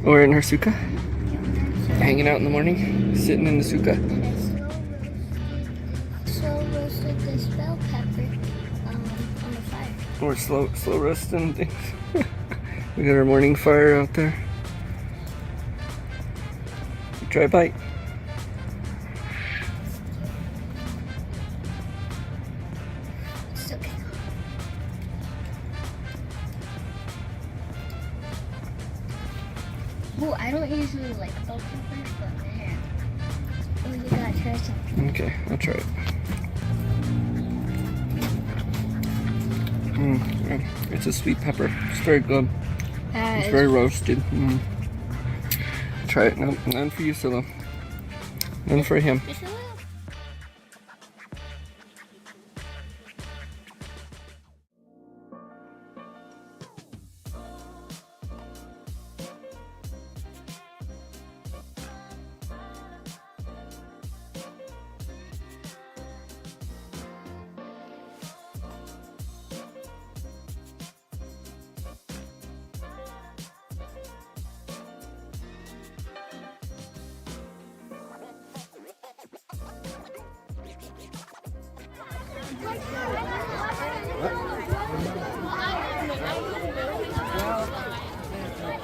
We're in our sukkah, hanging out in the morning, sitting in the sukkah. And I slow roasted this bell pepper on the fire. We're slow roasting things. We got our morning fire out there. Try a bite. It's okay. Ooh, I don't usually like bell peppers, but man. Oh, you gotta try something. Okay, I'll try it. It's a sweet pepper. It's very good. It's very roasted. Try it. No, none for you, Silo. None for him.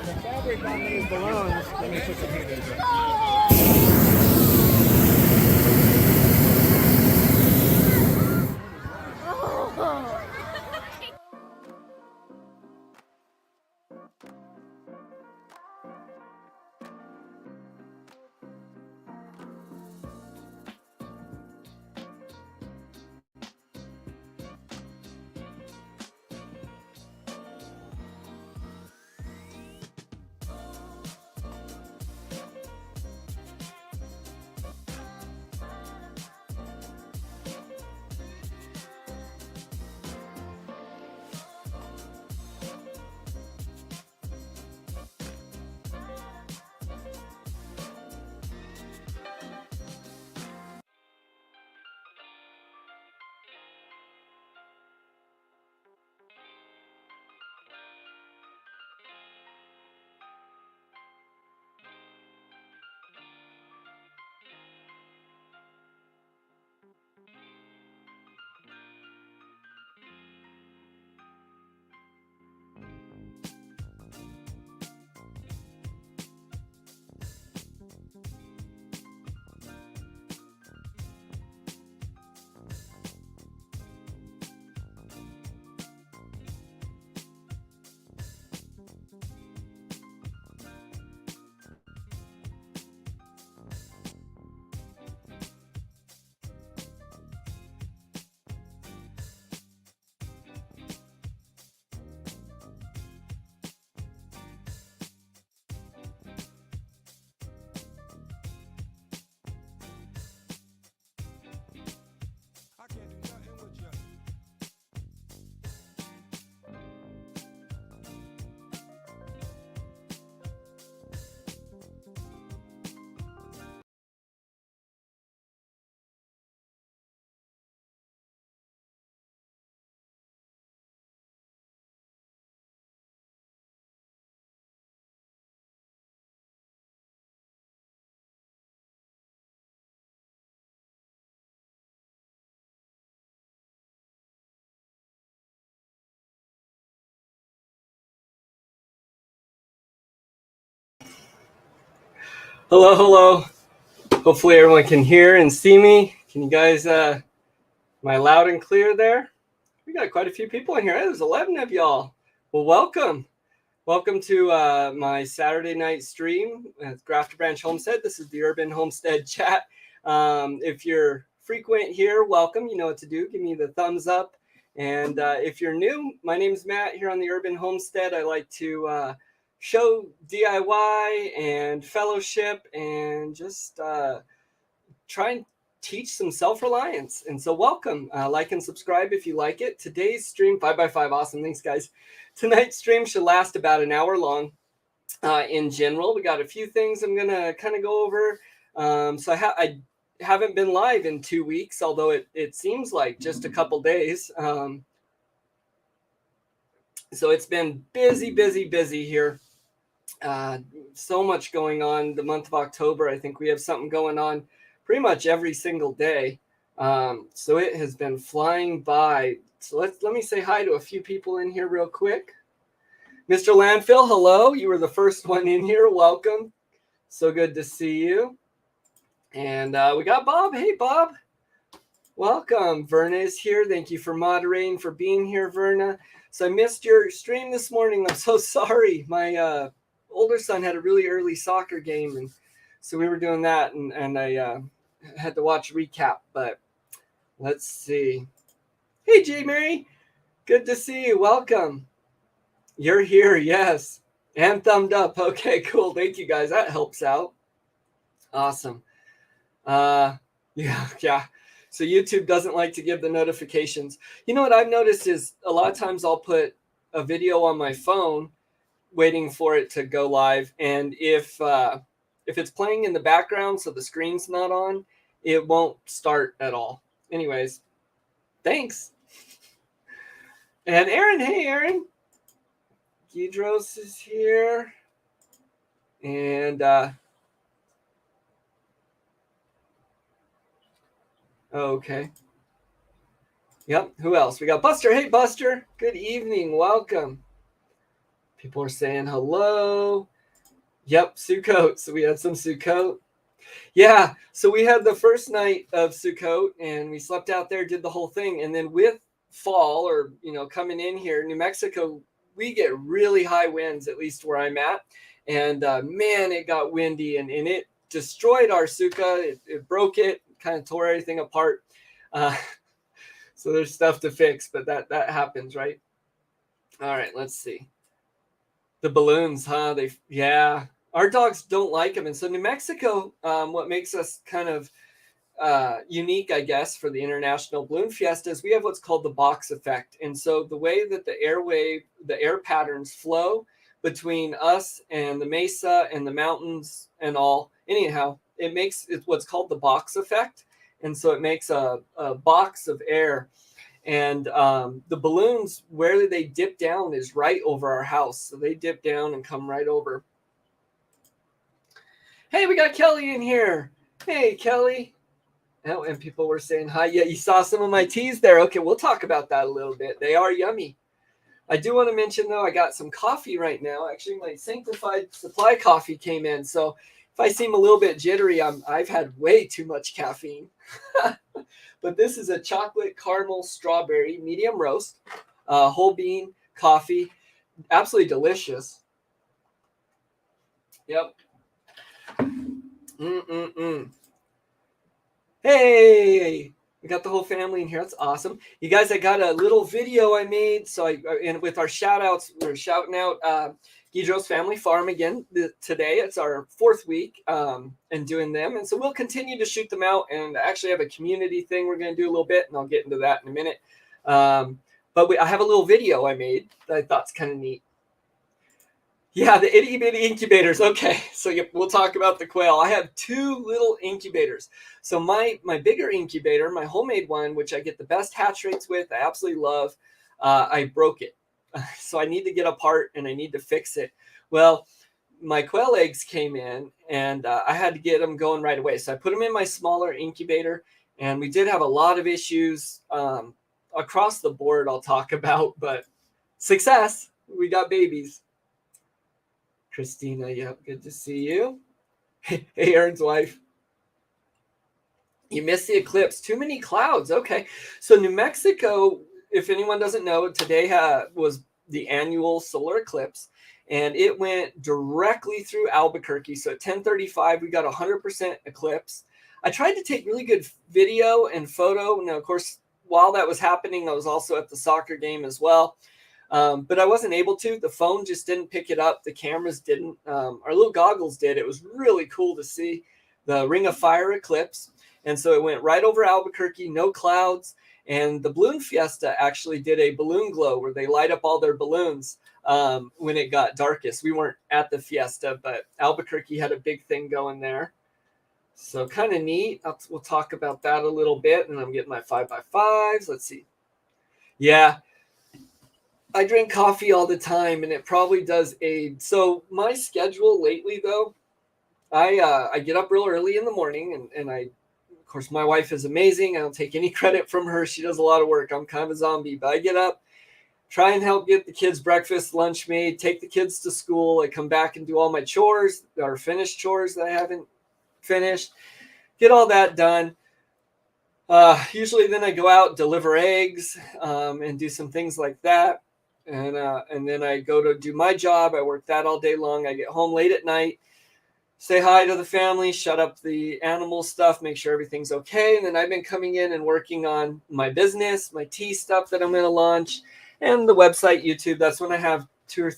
The fabric on these balloons, let me put some heat into it. Hello. Hopefully everyone can hear and see me. Can you guys, am I loud and clear there? We got quite a few people in here. There's 11 of y'all. Well, welcome. Welcome to my Saturday night stream at Grafter Branch Homestead. This is the Urban Homestead Chat. If you're frequent here, welcome. You know what to do. Give me the thumbs up. And if you're new, my name's Matt here on the Urban Homestead. I like to show DIY and fellowship and just try and teach some self-reliance. And so welcome. Like and subscribe if you like it. Today's stream, 5x5, awesome. Thanks, guys. Tonight's stream should last about an hour long. In general, we got a few things I'm going to kind of go over. So I haven't been live in 2 weeks, although it seems like just a couple days. So it's been busy here. So much going on. The month of October, I think we have something going on pretty much every single day. So it has been flying by. So let me say hi to a few people in here real quick. Mr. Landfill, hello. You were the first one in here. Welcome. So good to see you. And we got Bob. Hey, Bob. Welcome. Verna is here. Thank you for moderating, for being here, Verna. So I missed your stream this morning. I'm so sorry. My older son had a really early soccer game, and so we were doing that, and I had to watch a recap. But let's see. Hey, J. Mary. Good to see you. Welcome. You're here. Yes. And thumbed up. Okay, cool. Thank you, guys. That helps out. Awesome. Yeah. So YouTube doesn't like to give the notifications. You know what I've noticed is a lot of times I'll put a video on my phone waiting for it to go live. And if it's playing in the background, so the screen's not on, it won't start at all. Anyways, thanks. And Aaron, hey, Aaron. Gidros is here. And okay. Yep. Who else? We got Buster. Hey, Buster. Good evening. Welcome. People are saying hello. Yep. Sukkot. So we had some Sukkot. Yeah. So we had the first night of Sukkot and we slept out there, did the whole thing. And then with fall or, coming in here, New Mexico, we get really high winds, at least where I'm at. And man, it got windy and it destroyed our sukkah. It broke it, kind of tore everything apart. So there's stuff to fix, but that happens, right? All right, let's see. The balloons, huh? Our dogs don't like them. And so New Mexico, what makes us kind of unique, I guess, for the International Balloon Fiesta is we have what's called the box effect. And so the way that the air patterns flow between us and the mesa and the mountains and all, anyhow, it's what's called the box effect. And so it makes a box of air. And the balloons, where they dip down is right over our house. So they dip down and come right over. Hey, we got Kelly in here. Hey, Kelly. Oh, and people were saying hi. Yeah, you saw some of my teas there. Okay, we'll talk about that a little bit. They are yummy. I do want to mention, though, I got some coffee right now. Actually, my Sanctified Supply coffee came in. So if I seem a little bit jittery, I've had way too much caffeine. But this is a chocolate caramel strawberry medium roast, whole bean coffee. Absolutely delicious. Yep. Hey, we got the whole family in here. That's awesome. You guys, I got a little video I made. So and with our shout outs, we're shouting out Gidros Family Farm again today. It's our 4th week and doing them. And so we'll continue to shoot them out and actually have a community thing we're going to do a little bit. And I'll get into that in a minute. But I have a little video I made that I thought's kind of neat. Yeah, the itty bitty incubators. Okay, so we'll talk about the quail. I have 2 little incubators. So my bigger incubator, my homemade one, which I get the best hatch rates with, I absolutely love, I broke it. So I need to get a part and I need to fix it. Well, my quail eggs came in and I had to get them going right away. So I put them in my smaller incubator and we did have a lot of issues across the board I'll talk about, but success. We got babies. Christina, yep, good to see you. Hey, Aaron's wife. You missed the eclipse. Too many clouds. Okay. So New Mexico, if anyone doesn't know, today was the annual solar eclipse, and it went directly through Albuquerque. So at 10:35, we got 100% eclipse. I tried to take really good video and photo. Now, of course, while that was happening, I was also at the soccer game as well. But I wasn't able to. The phone just didn't pick it up. The cameras didn't. Our little goggles did. It was really cool to see the Ring of Fire eclipse. And so it went right over Albuquerque, no clouds. And the Balloon Fiesta actually did a balloon glow where they light up all their balloons when it got darkest. We weren't at the fiesta, but Albuquerque had a big thing going there. So kind of neat. We'll talk about that a little bit. And I'm getting my 5x5s. Let's see. Yeah, I drink coffee all the time, and it probably does aid. So my schedule lately, though, I get up real early in the morning, and of course, my wife is amazing. I don't take any credit from her. She does a lot of work. I'm kind of a zombie, but I get up, try and help get the kids breakfast, lunch made, take the kids to school. I come back and do all my chores or finished chores that I haven't finished, get all that done. Usually then I go out, deliver eggs, and do some things like that. And then I go to do my job. I work that all day long. I get home late at night, say hi to the family, shut up the animal stuff, make sure everything's okay. And then I've been coming in and working on my business, my tea stuff that I'm going to launch, and the website, YouTube. That's when I have 3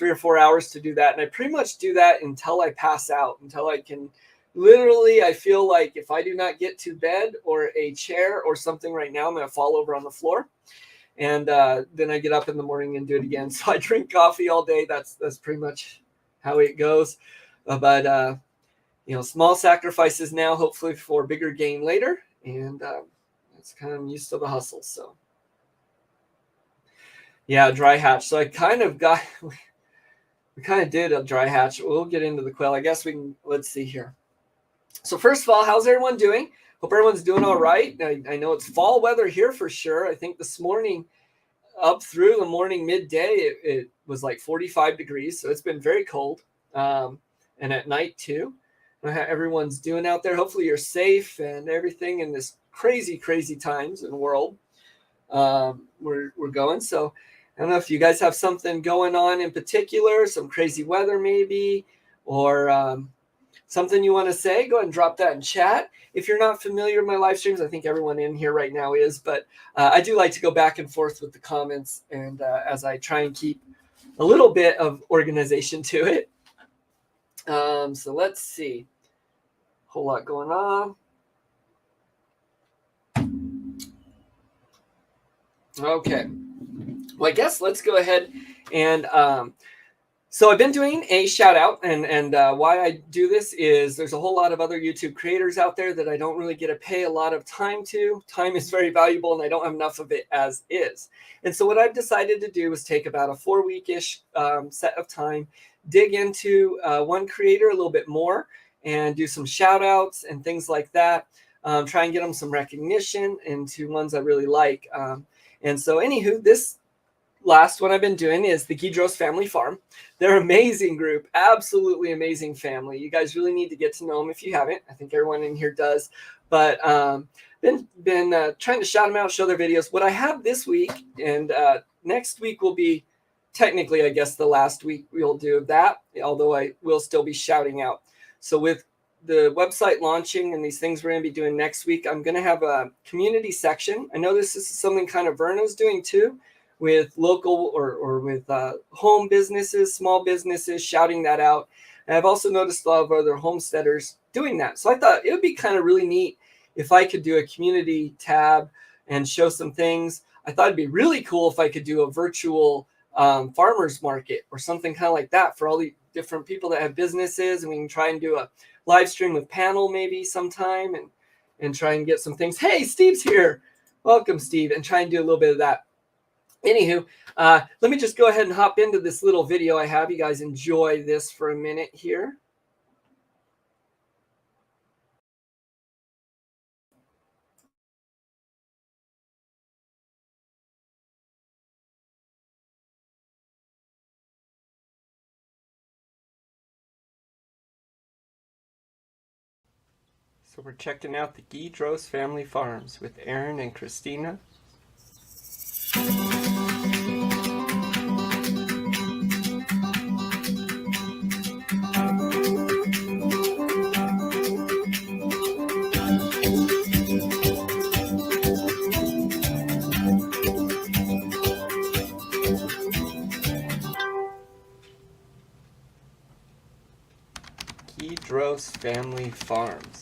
or 4 hours to do that. And I pretty much do that until I pass out, until I can literally, I feel like if I do not get to bed or a chair or something right now, I'm going to fall over on the floor. And then I get up in the morning and do it again. So I drink coffee all day. That's pretty much how it goes. But small sacrifices now, hopefully for bigger gain later. And it's kind of, I'm used to the hustle. So yeah, dry hatch. So I kind of got, we kind of did a dry hatch. We'll get into the quail. I guess we can, let's see here. So first of all, how's everyone doing? Hope everyone's doing all right. I know it's fall weather here for sure. I think this morning, up through the morning midday, it was like 45 degrees. So it's been very cold. And at night too. I don't know how everyone's doing out there. Hopefully you're safe and everything in this crazy, crazy times in the world we're going. So I don't know if you guys have something going on in particular, some crazy weather maybe, or something you want to say. Go ahead and drop that in chat. If you're not familiar with my live streams, I think everyone in here right now is, but I do like to go back and forth with the comments, and as I try and keep a little bit of organization to it. So let's see. Whole lot going on. Okay. Well, I guess let's go ahead and so I've been doing a shout out, and why I do this is there's a whole lot of other YouTube creators out there that I don't really get to pay a lot of time to. Time is very valuable, and I don't have enough of it as is. And so what I've decided to do is take about a 4-week-ish set of time, dig into one creator a little bit more, and do some shout outs and things like that. Try and get them some recognition into ones I really like. And so anywho, this last one I've been doing is the Guidros Family Farm. They're an amazing group, absolutely amazing family. You guys really need to get to know them if you haven't. I think everyone in here does. But been trying to shout them out, show their videos. What I have this week, and next week will be technically, I guess, the last week we'll do that, although I will still be shouting out. So with the website launching and these things we're going to be doing next week, I'm going to have a community section. I know this is something kind of Verna's doing too, with local or with home businesses, small businesses, shouting that out. And I've also noticed a lot of other homesteaders doing that. So I thought it would be kind of really neat if I could do a community tab and show some things. I thought it'd be really cool if I could do a virtual farmers market or something kind of like that for all the different people that have businesses. And we can try and do a live stream with panel maybe sometime and try and get some things. Hey, Steve's here. Welcome, Steve. And try and do a little bit of that. Anywho, let me just go ahead and hop into this little video I have. You guys enjoy this for a minute here. So we're checking out the Guidros Family Farms with Aaron and Christina. Guidros Family Farms.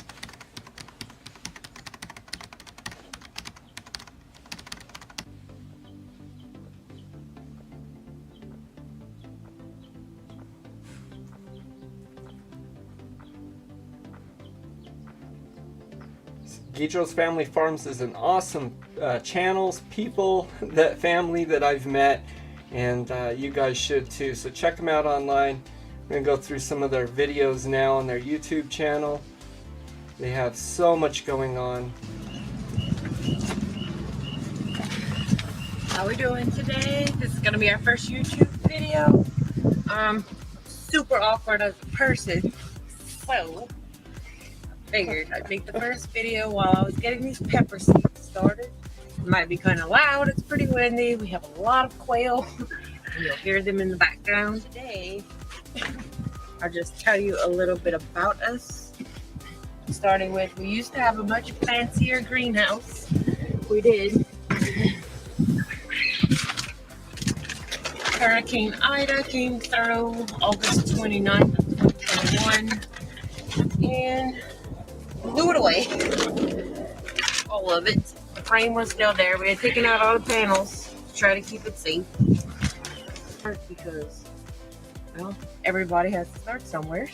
Guidros Family Farms is an awesome channels, people, that family that I've met, and you guys should too. So check them out online. I'm gonna go through some of their videos now on their YouTube channel. They have so much going on. How we doing today? This is gonna be our first YouTube video. Super awkward as a person, so I figured I'd make the first video while I was getting these pepper seeds started. It might be kind of loud. It's pretty windy. We have a lot of quail, and you'll hear them in the background today. I'll just tell you a little bit about us. Starting with, we used to have a much fancier greenhouse. We did. Hurricane Ida came through August 29th of 2021 and blew it away. All of it. The frame was still there. We had taken out all the panels to try to keep it safe. Because, well, everybody has to start somewhere.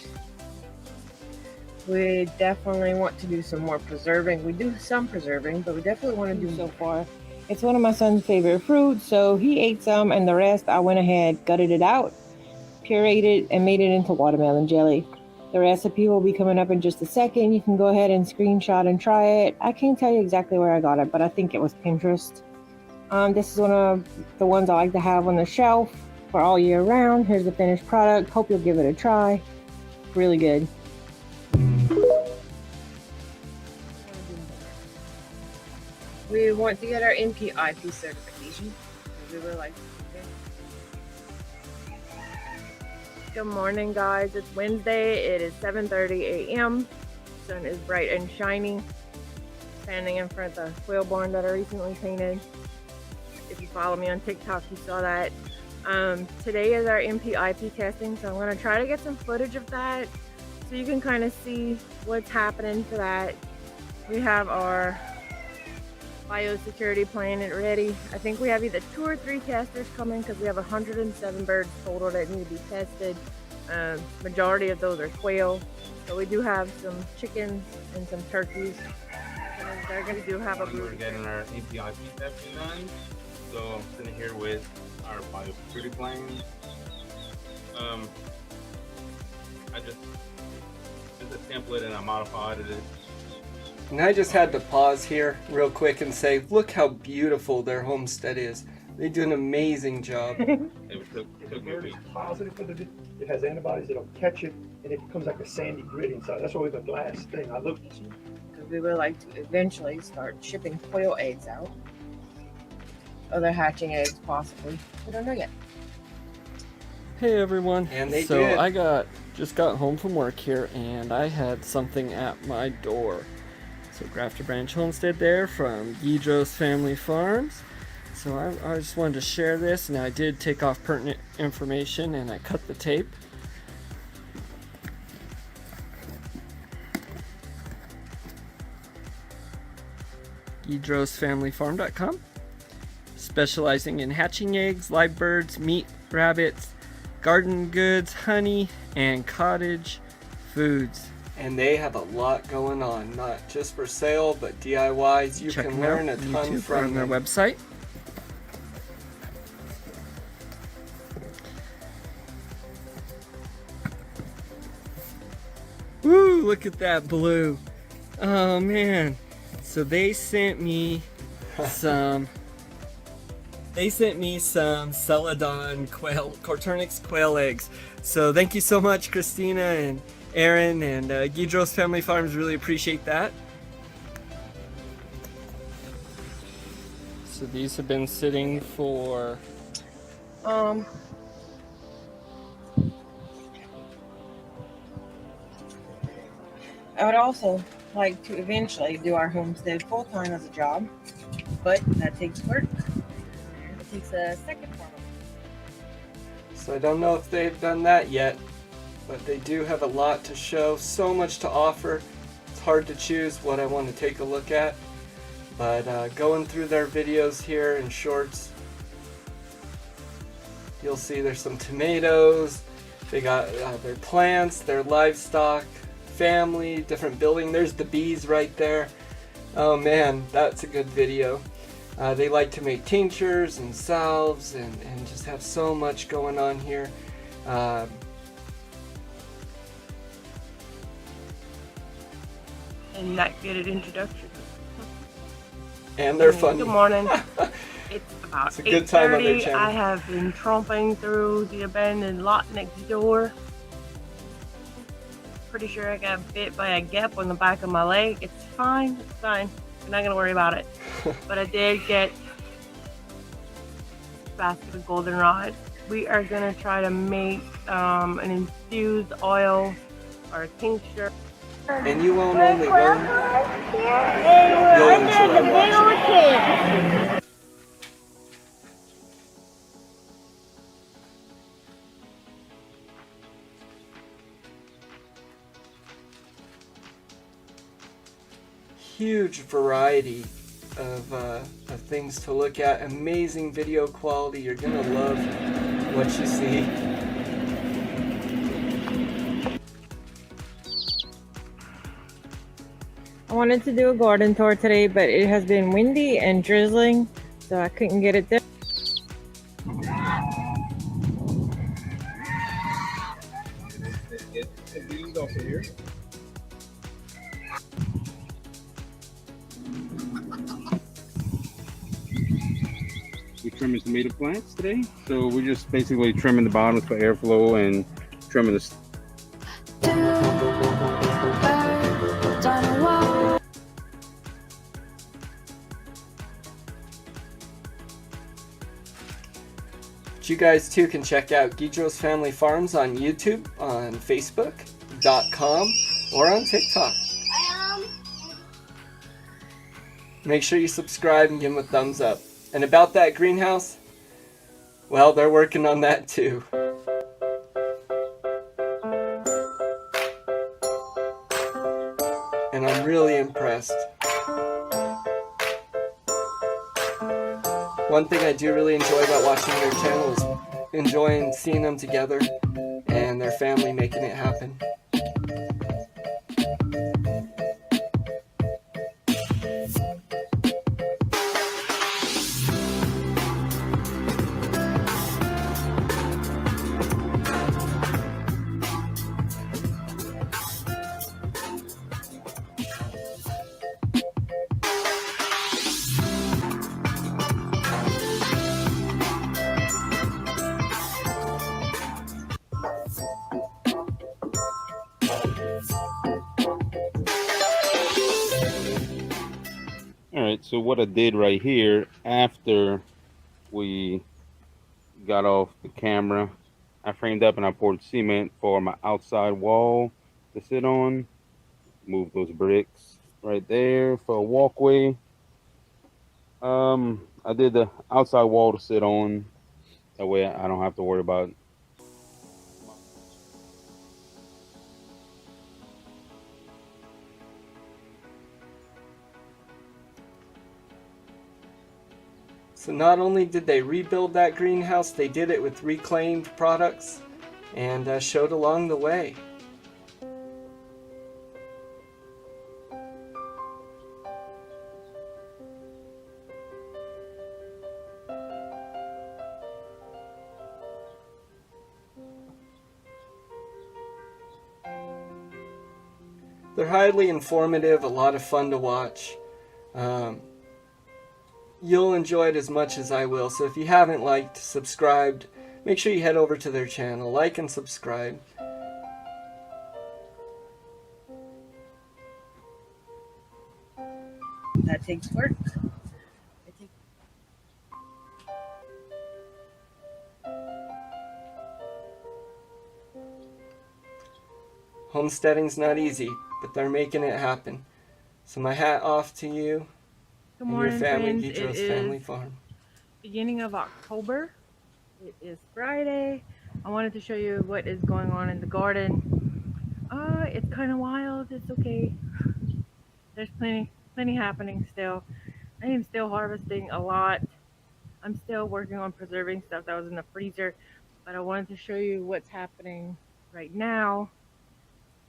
We definitely want to do some more preserving. We do some preserving, but we definitely want to do so far. It's one of my son's favorite fruits, so he ate some, and the rest I went ahead, gutted it out, pureed it, and made it into watermelon jelly. The recipe will be coming up in just a second. You can go ahead and screenshot and try it. I can't tell you exactly where I got it, but I think it was Pinterest. This is one of the ones I like to have on the shelf for all year round. Here's the finished product. Hope you'll give it a try. Really good. We want to get our NPIP certification. We would like to. Good morning, guys. It's Wednesday. It is 7:30 a.m. The sun is bright and shiny. Standing in front of the quail barn that I recently painted. If you follow me on TikTok, you saw that. Today is our NPIP testing, so I'm going to try to get some footage of that so you can kind of see what's happening for that. We have our biosecurity plan ready. I think we have either 2 or 3 testers coming because we have 107 birds total that need to be tested. Majority of those are quail, but we do have some chickens and some turkeys. And they're going to have a We're getting our APIP testing done, so I'm sitting here with our biosecurity plan. I just did the template and I modified it. And I just had to pause here real quick and say, look how beautiful their homestead is. They do an amazing job. It took The me a bird week. is positive for the, it has antibodies that'll catch it, and it becomes like a sandy grit inside. That's why we have a glass thing. I looked. because we would like to eventually start shipping quail eggs out. Other hatching eggs, possibly. We don't know yet. Hey everyone. And they so did. I just got home from work here and I had something at my door. So Grafter Branch Homestead there from Guidros Family Farms. So I just wanted to share this, and I did take off pertinent information and I cut the tape. GuidrosFamilyFarm.com, specializing in hatching eggs, live birds, meat, rabbits, garden goods, honey, and cottage foods. And they have a lot going on, not just for sale, but DIYs. You Check can them learn a out on ton YouTube or from on their them. website. Woo, look at that blue. Oh man. So they sent me some Celadon quail, Corturnix quail eggs. So thank you so much, Christina and Aaron and Guidros Family Farms. Really appreciate that. So these have been sitting for I would also like to eventually do our homestead full-time as a job, but that takes work. It takes a second part of it. So I don't know if they've done that yet. but they do have a lot to show, so much to offer. It's hard to choose what I want to take a look at, but going through their videos here and shorts, you'll see there's some tomatoes, they got their plants, their livestock, family, different building. There's the bees right there. Oh man, that's a good video. They like to make tinctures and salves and just have so much going on here. And not get an introduction. And they're funny. Good morning. It's about It's a good time on their 8:30. channel. I have been tromping through the abandoned lot next door. Pretty sure I got bit by a gap on the back of my leg. It's fine. It's fine. I'm not gonna worry about it. But I did get a basket of goldenrod. We are gonna try to make an infused oil or a tincture. And you won't only learn, you'll I enjoy did the big watching. old kid. Huge variety of things to look at. Amazing video quality. You're gonna love what you see. I wanted to do a garden tour today, but it has been windy and drizzling, so I couldn't get it done. Get these off of here. We're trimming tomato plants today, so we're just basically trimming the bottoms for airflow and trimming the But you guys too can check out Guidro's Family Farms on YouTube, on Facebook.com, or on TikTok. Make sure you subscribe and give them a thumbs up. And about that greenhouse, well, they're working on that too. And I'm really impressed. One thing I do really enjoy about watching their channel is enjoying seeing them together and their family making it happen. Alright, so what I did right here, after we got off the camera, I framed up and I poured cement for my outside wall to sit on. Move those bricks right there for a walkway. I did the outside wall to sit on. That way I don't have to worry about So not only did they rebuild that greenhouse, they did it with reclaimed products and showed along the way. They're highly informative, a lot of fun to watch. You'll enjoy it as much as I will. So if you haven't liked, subscribed, make sure you head over to their channel, like and subscribe. That takes work. Homesteading's not easy, but they're making it happen. So my hat off to you Good and morning, your family, friends. Guidro's It Family is Farm. beginning of October. It is Friday. I wanted to show you what is going on in the garden. It's kind of wild. It's okay. There's plenty happening still. I am still harvesting a lot. I'm still working on preserving stuff that was in the freezer, but I wanted to show you what's happening right now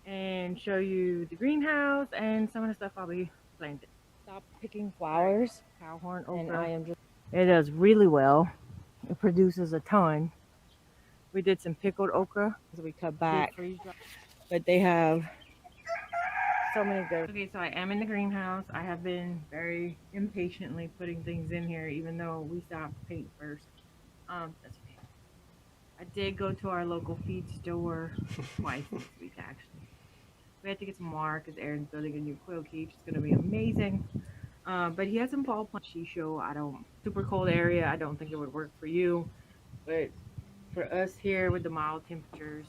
and show you the greenhouse and some of the stuff I'll be planting. Stop picking flowers. Cowhorn okra. And I am just. It does really well. It produces a ton. We did some pickled okra as we cut back, but they have so many good. Okay, so I am in the greenhouse. I have been very impatiently putting things in here, even though we stopped paint first. That's okay. I did go to our local feed store twice this week, actually. We had to get some more because Aaron's building a new quail cage. It's gonna be amazing. But he has some fall plant shisho. I don't super cold area. I don't think it would work for you, but for us here with the mild temperatures.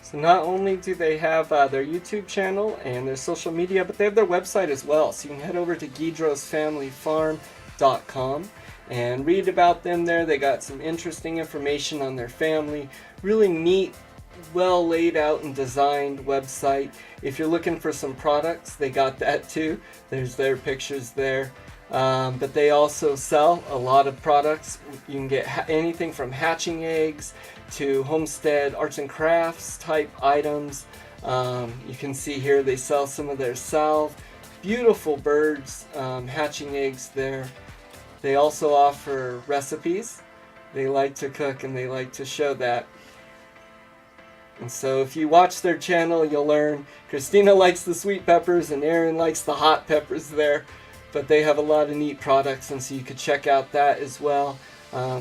So not only do they have their YouTube channel and their social media, but they have their website as well. So you can head over to guidrosfamilyfarm.com and read about them there. They got some interesting information on their family. Really neat, well laid out and designed website. If you're looking for some products, they got that too. There's their pictures there. But they also sell a lot of products. You can get anything from hatching eggs to Homestead arts and crafts type items. You can see here they sell some of their salve. Beautiful birds hatching eggs there. They also offer recipes. They like to cook and they like to show that. And so if you watch their channel, you'll learn Christina likes the sweet peppers and Aaron likes the hot peppers there. But they have a lot of neat products, and so you could check out that as well.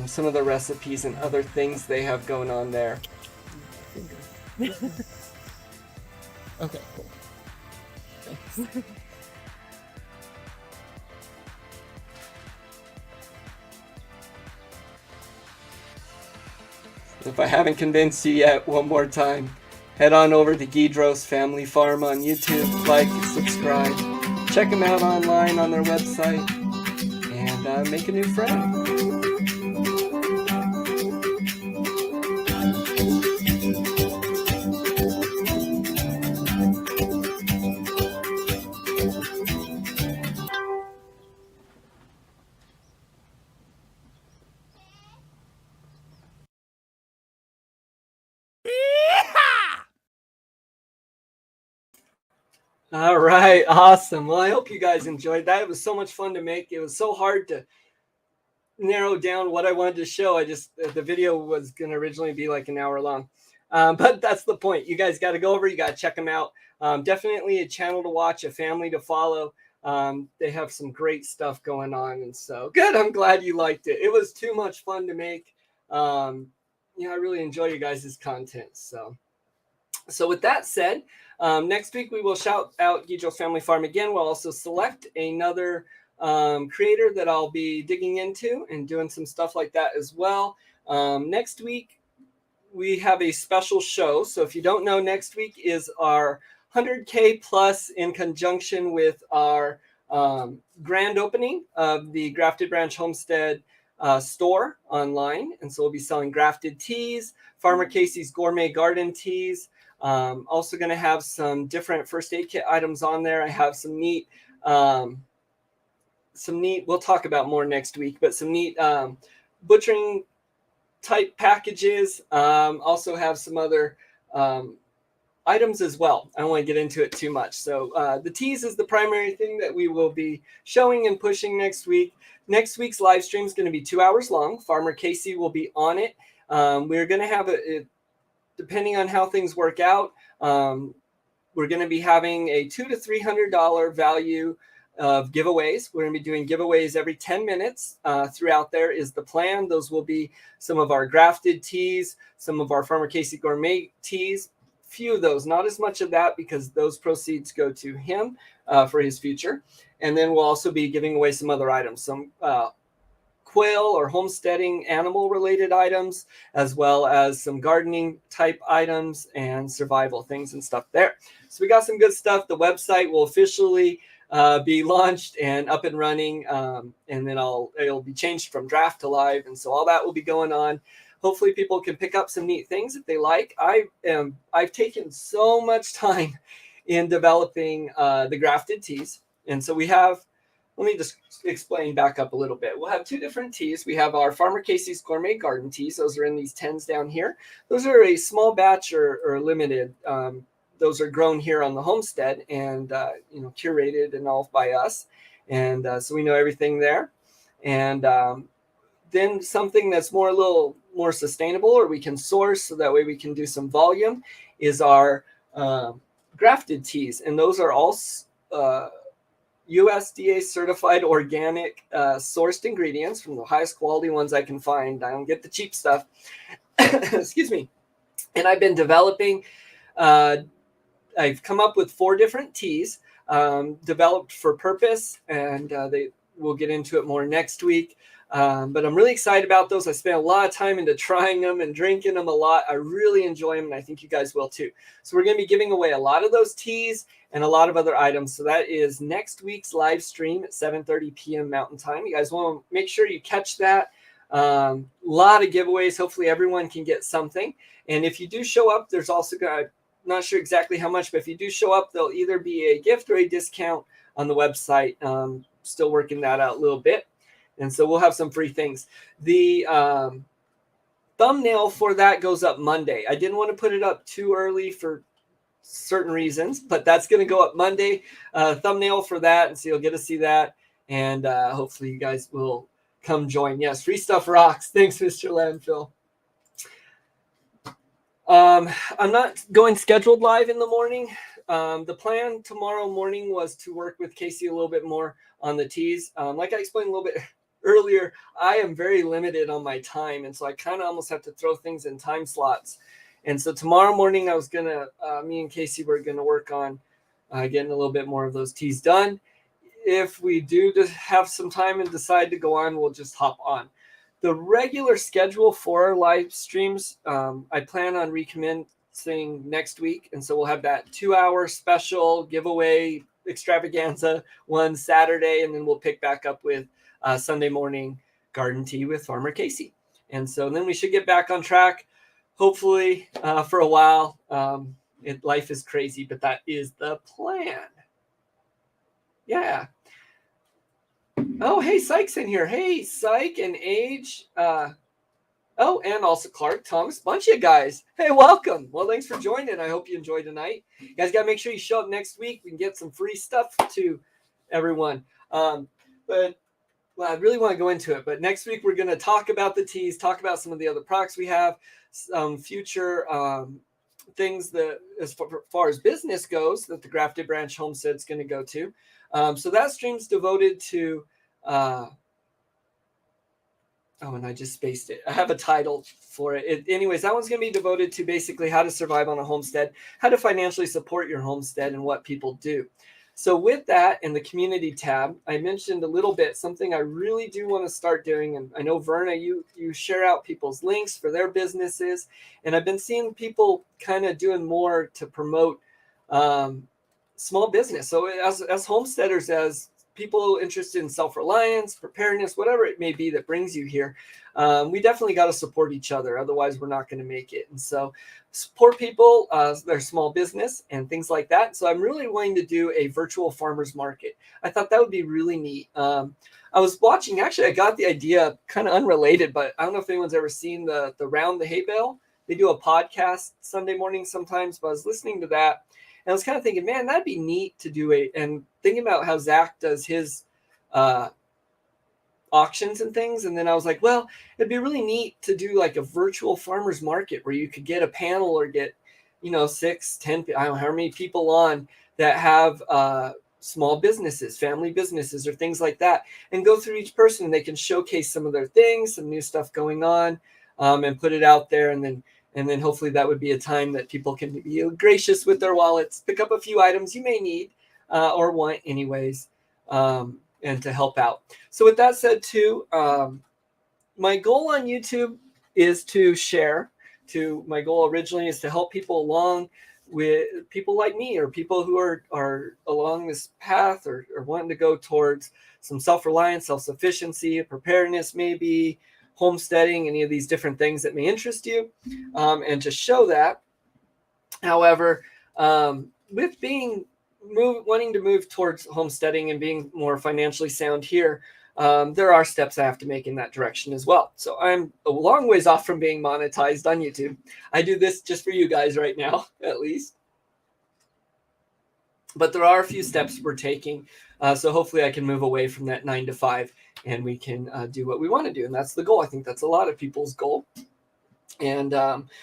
Some of the recipes and other things they have going on there. Okay, cool. Thanks. If I haven't convinced you yet, one more time, head on over to Guidros Family Farm on YouTube, like, subscribe, check them out online on their website, and make a new friend. All right, awesome. Well, I hope you guys enjoyed that. It was so much fun to make. It was so hard to narrow down what I wanted to show. The video was going to originally be like an hour long. But that's the point. You guys got to go over. You got to check them out. Definitely a channel to watch, a family to follow. They have some great stuff going on. And so good. I'm glad you liked it. It was too much fun to make. I really enjoy you guys' content. So with that said, next week we will shout out Guidros Family Farm again. We'll also select another creator that I'll be digging into and doing some stuff like that as well. Next week we have a special show. So if you don't know, next week is our 100K plus in conjunction with our grand opening of the Grafted Branch Homestead store online. And so we'll be selling grafted teas, Farmer Casey's Gourmet Garden teas. Also going to have some different first aid kit items on there. I have some neat, we'll talk about more next week, but some neat butchering type packages. Also have some other items as well. I don't want to get into it too much. So the teas is the primary thing that we will be showing and pushing next week. Next week's live stream is going to be 2 hours long. Farmer Casey will be on it. We're going to have depending on how things work out, we're going to be having a $200 to $300 value of giveaways. We're going to be doing giveaways every 10 minutes throughout there is the plan. Those will be some of our grafted teas, some of our Farmer Casey Gourmet teas, few of those, not as much of that because those proceeds go to him for his future. And then we'll also be giving away some other items, some quail or homesteading animal related items, as well as some gardening type items and survival things and stuff there. So we got some good stuff. The website will officially be launched and up and running, and then it'll be changed from draft to live, and so all that will be going on. Hopefully people can pick up some neat things if they like. I've taken so much time in developing the grafted teas, and so we have, let me just explain back up a little bit. We'll have two different teas. We have our Farmer Casey's Gourmet Garden teas. Those are in these 10s down here. Those are a small batch or limited. Those are grown here on the homestead and curated and all by us, and so we know everything there. And then something that's a little more sustainable, or we can source, so that way we can do some volume, is our grafted teas, and those are all USDA certified organic sourced ingredients from the highest quality ones I can find. I don't get the cheap stuff. Excuse me. And I've been developing. I've come up with 4 different teas developed for purpose, and we'll get into it more next week. But I'm really excited about those. I spent a lot of time into trying them and drinking them a lot. I really enjoy them, and I think you guys will too. So we're going to be giving away a lot of those teas and a lot of other items. So that is next week's live stream at 7:30 p.m. Mountain Time. You guys want to make sure you catch that. A lot of giveaways. Hopefully everyone can get something. And if you do show up, there's also not sure exactly how much, but if you do show up, there'll either be a gift or a discount on the website. Still working that out a little bit. And so we'll have some free things. The thumbnail for that goes up Monday. I didn't want to put it up too early for certain reasons, but that's going to go up Monday. Thumbnail for that, and so you'll get to see that. And hopefully you guys will come join. Yes, free stuff rocks. Thanks, Mr. Landfill. I'm not going scheduled live in the morning. The plan tomorrow morning was to work with Casey a little bit more on the teas. Like I explained a little bit earlier, I am very limited on my time, and so I kind of almost have to throw things in time slots. And so tomorrow morning, I was gonna, me and Casey were gonna work on getting a little bit more of those teas done. If we do just have some time and decide to go on, we'll just hop on. The regular schedule for our live streams, I plan on recommencing next week, and so we'll have that 2-hour special giveaway extravaganza one Saturday, and then we'll pick back up with Sunday morning garden tea with Farmer Casey. And so then we should get back on track, hopefully, for a while. Life is crazy, but that is the plan. Yeah. Oh, hey, Syke's in here. Hey, Syke and Age. Oh, and also Clark, Thomas, bunch of guys. Hey, welcome. Well, thanks for joining. I hope you enjoyed tonight. You guys got to make sure you show up next week. We can get some free stuff to everyone. But well, I really want to go into it. But next week, we're going to talk about the teas, talk about some of the other products we have, some future things that, as far as business goes, that the Grafted Branch Homestead is going to go to. So that stream's devoted to, and I just spaced it. I have a title for it. Anyways, that one's going to be devoted to basically how to survive on a homestead, how to financially support your homestead, and what people do. So with that, in the community tab, I mentioned a little bit something I really do want to start doing. And I know, Verna, you share out people's links for their businesses. And I've been seeing people kind of doing more to promote small business. So as homesteaders, as people interested in self-reliance, preparedness, whatever it may be that brings you here, we definitely got to support each other. Otherwise, we're not going to make it. And so support people, their small business and things like that. So I'm really wanting to do a virtual farmers market. I thought that would be really neat. I was watching, actually, I got the idea kind of unrelated, but I don't know if anyone's ever seen the Round the Hay Bale. They do a podcast Sunday morning sometimes, but I was listening to that. And I was kind of thinking, man, that'd be neat to do and thinking about how Zach does his auctions and things. And then I was like, well, it'd be really neat to do like a virtual farmers market where you could get a panel or get, 6, 10, I don't know how many people on that have small businesses, family businesses, or things like that, and go through each person. And they can showcase some of their things, some new stuff going on, and put it out there. And then hopefully that would be a time that people can be gracious with their wallets, pick up a few items you may need or want anyways, and to help out. So with that said too, my goal on YouTube is to share. My goal originally is to help people along with people like me or people who are along this path or wanting to go towards some self-reliance, self-sufficiency, preparedness, maybe homesteading, any of these different things that may interest you, and to show that. However, with wanting to move towards homesteading and being more financially sound here, there are steps I have to make in that direction as well. So I'm a long ways off from being monetized on YouTube. I do this just for you guys right now, at least. But there are a few steps we're taking. So hopefully I can move away from that 9 to 5 and we can do what we want to do. And that's the goal. I think that's a lot of people's goal. And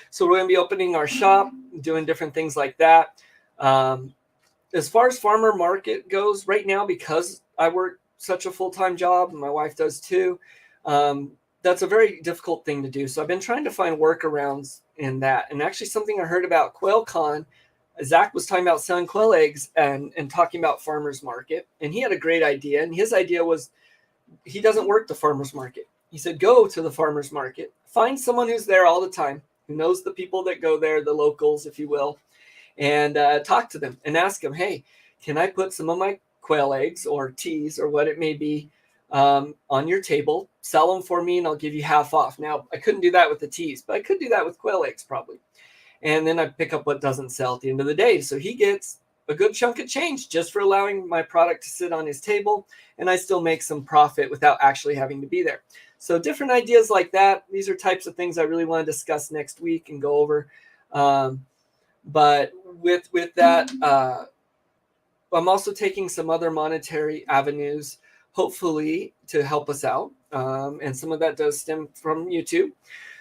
so we're going to be opening our shop, doing different things like that. As far as farmer market goes right now, because I work such a full-time job and my wife does too, that's a very difficult thing to do. So I've been trying to find workarounds in that. And actually something I heard about QuailCon, Zach was talking about selling quail eggs and talking about farmers market. And he had a great idea. And his idea was he doesn't work the farmers market. He said, go to the farmers market, find someone who's there all the time, who knows the people that go there, the locals, if you will, and talk to them and ask them, hey, can I put some of my quail eggs or teas or what it may be on your table, sell them for me, and I'll give you half off. Now, I couldn't do that with the teas, but I could do that with quail eggs probably. And then I pick up what doesn't sell at the end of the day. So he gets a good chunk of change just for allowing my product to sit on his table, and I still make some profit without actually having to be there. So different ideas like that. These are types of things I really want to discuss next week and go over. But with that, I'm also taking some other monetary avenues, hopefully, to help us out. And some of that does stem from YouTube.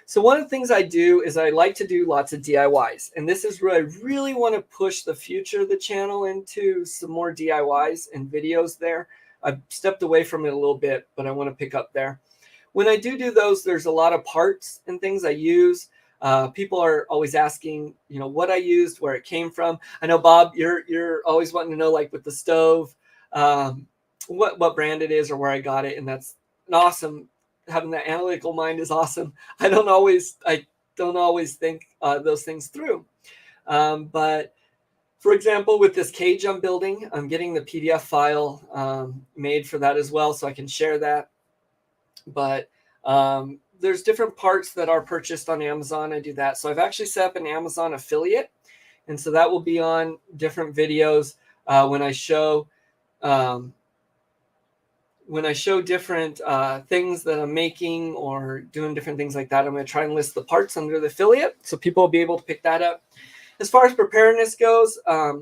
So one of the things I do is I like to do lots of DIYs. And this is where I really want to push the future of the channel into some more DIYs and videos there. I've stepped away from it a little bit, but I want to pick up there. When I do those, there's a lot of parts and things I use. People are always asking, what I used, where it came from. I know, Bob, you're always wanting to know, like with the stove, what brand it is or where I got it. And that's an awesome, having that analytical mind is awesome. I don't always think those things through. But for example, with this cage I'm building, I'm getting the PDF file made for that as well, so I can share that. But there's different parts that are purchased on Amazon. I do that. So I've actually set up an Amazon affiliate. And so that will be on different videos when I show different things that I'm making or doing different things like that. I'm going to try and list the parts under the affiliate so people will be able to pick that up. As far as preparedness goes, I've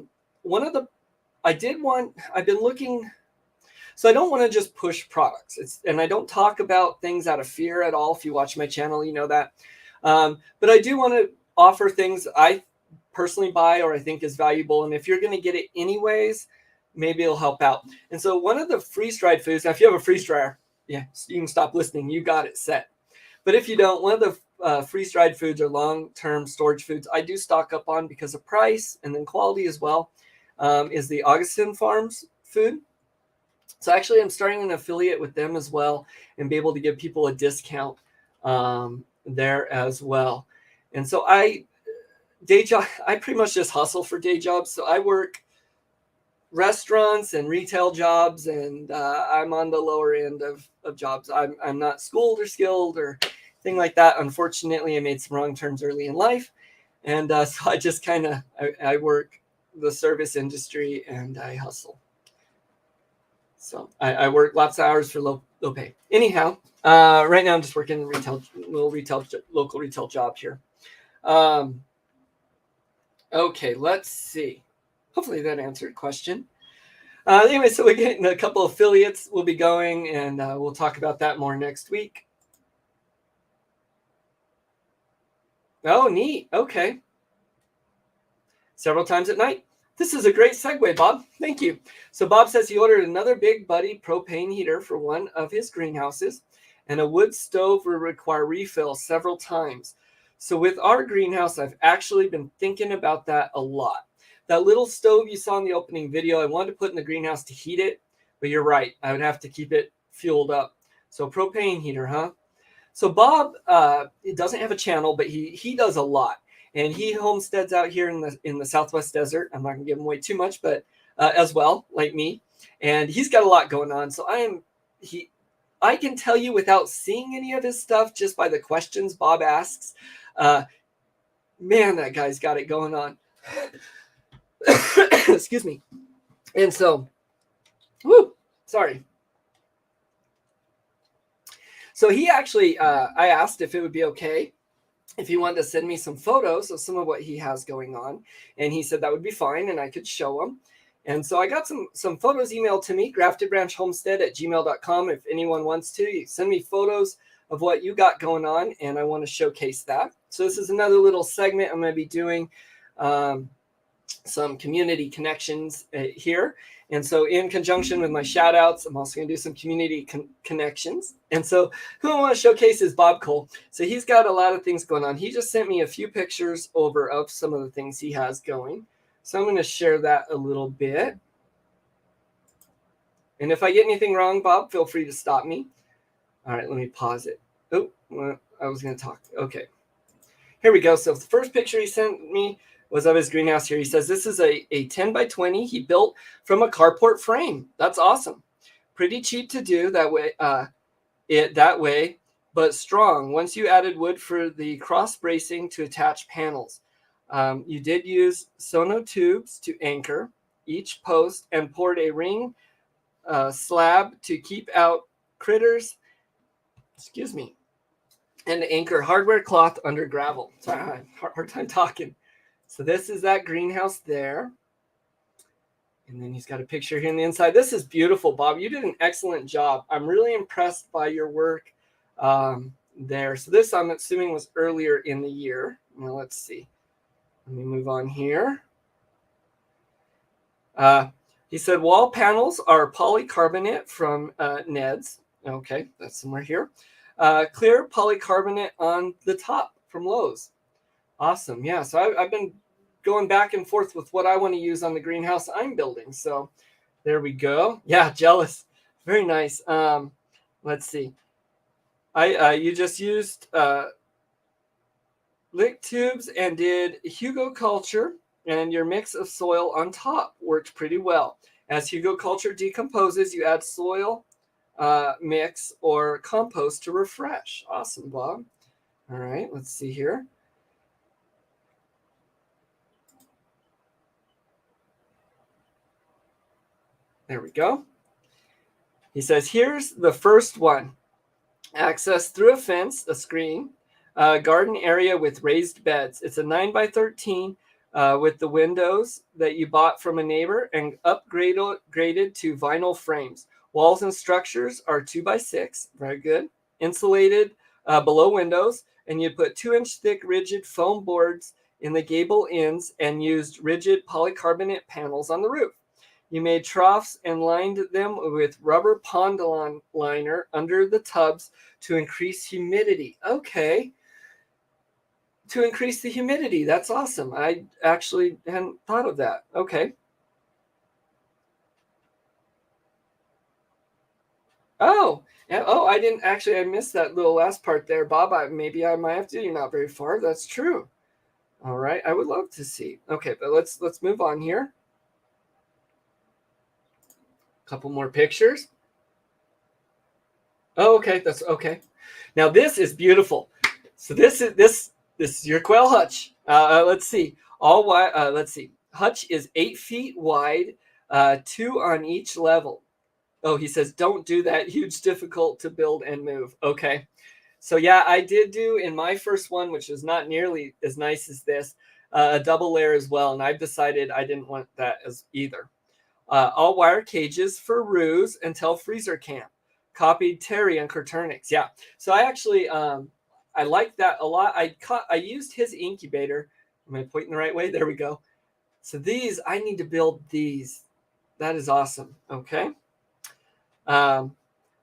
been looking. So I don't want to just push products. And I don't talk about things out of fear at all. If you watch my channel, you know that. But I do want to offer things I personally buy or I think is valuable. And if you're going to get it anyways, maybe it'll help out. And so one of the freeze-dried foods, now if you have a freeze dryer, yeah, you can stop listening. You got it set. But if you don't, one of the freeze-dried foods or long-term storage foods I do stock up on because of price and then quality as well is the Augustin Farms food. So actually, I'm starting an affiliate with them as well and be able to give people a discount there as well. And so I pretty much just hustle for day jobs. So I work restaurants and retail jobs, and I'm on the lower end of jobs. I'm not schooled or skilled or thing like that. Unfortunately, I made some wrong turns early in life. And so I just I work the service industry and I hustle. So I work lots of hours for low pay. Anyhow, right now I'm just working in local retail job here. Okay, let's see. Hopefully that answered question. Anyway, so we're getting a couple of affiliates. We'll be going, and we'll talk about that more next week. Oh, neat. Okay. Several times at night. This is a great segue, Bob. Thank you. So Bob says he ordered another Big Buddy propane heater for one of his greenhouses, and a wood stove will require refill several times. So with our greenhouse, I've actually been thinking about that a lot. That little stove you saw in the opening video, I wanted to put in the greenhouse to heat it, but you're right. I would have to keep it fueled up. So propane heater, huh? So Bob, he doesn't have a channel, but he does a lot. and he homesteads out here in the Southwest Desert. I'm not gonna give him away too much, but as well, like me, and he's got a lot going on. So I can tell you without seeing any of his stuff just by the questions Bob asks. Man, that guy's got it going on. Excuse me. And so, sorry. So he actually, I asked if it would be okay if he wanted to send me some photos of some of what he has going on. And he said that would be fine and I could show him. And so I got some photos emailed to me, graftedbranchhomestead@gmail.com. If anyone wants to, you send me photos of what you got going on, and I want to showcase that. So this is another little segment I'm going to be doing, some community connections here. And so in conjunction with my shout outs, I'm also going to do some community connections. And so who I want to showcase is Bob Cole. So he's got a lot of things going on. He just sent me a few pictures over of some of the things he has going. So I'm going to share that a little bit. And if I get anything wrong, Bob, feel free to stop me. All right, let me pause it. Oh, well, I was going to talk. Okay. Here we go. So the first picture he sent me was of his greenhouse here. He says this is a 10 by 20 he built from a carport frame. That's awesome. Pretty cheap to do that way, but strong. Once you added wood for the cross bracing to attach panels. You did use sono tubes to anchor each post and poured a ring slab to keep out critters. Excuse me. And anchor hardware cloth under gravel. Sorry, I have hard time talking. So this is that greenhouse there. And then he's got a picture here on the inside. This is beautiful, Bob. You did an excellent job. I'm really impressed by your work there. So this, I'm assuming, was earlier in the year. Now let's see. Let me move on here. He said wall panels are polycarbonate from Ned's. Okay, that's somewhere here. Clear polycarbonate on the top from Lowe's. Awesome. Yeah, so I've been going back and forth with what I want to use on the greenhouse I'm building. So there we go. Yeah, jealous. Very nice. Let's see. You just used lick tubes and did Hugo culture, and your mix of soil on top worked pretty well. As Hugo culture decomposes, you add soil mix or compost to refresh. Awesome, Bob. All right, let's see here. There we go. He says, here's the first one. Access through a fence, a screen, garden area with raised beds. It's a 9 by 13 with the windows that you bought from a neighbor and upgraded to vinyl frames. Walls and structures are 2 by 6. Very good. Insulated below windows. And you put 2-inch thick rigid foam boards in the gable ends and used rigid polycarbonate panels on the roof. You made troughs and lined them with rubber pond liner under the tubs to increase humidity. Okay. To increase the humidity. That's awesome. I actually hadn't thought of that. Okay. Oh, I didn't actually, I missed that little last part there, Bob. Maybe I might have to. You're not very far. That's true. All right. I would love to see. Okay, but let's move on here. Couple more pictures. Oh, okay, that's okay. Now this is beautiful. So this is your quail hutch. Let's see. Let's see. Hutch is 8 feet wide, 2 on each level. Oh, he says don't do that. Huge, difficult to build and move. Okay. So yeah, I did do in my first one, which is not nearly as nice as this, a double layer as well, and I've decided I didn't want that as either. All wire cages for roos until freezer camp. Copied Terry and Kurternix. Yeah. So I actually, I like that a lot. I used his incubator. Am I pointing the right way? There we go. So these, I need to build these. That is awesome. Okay.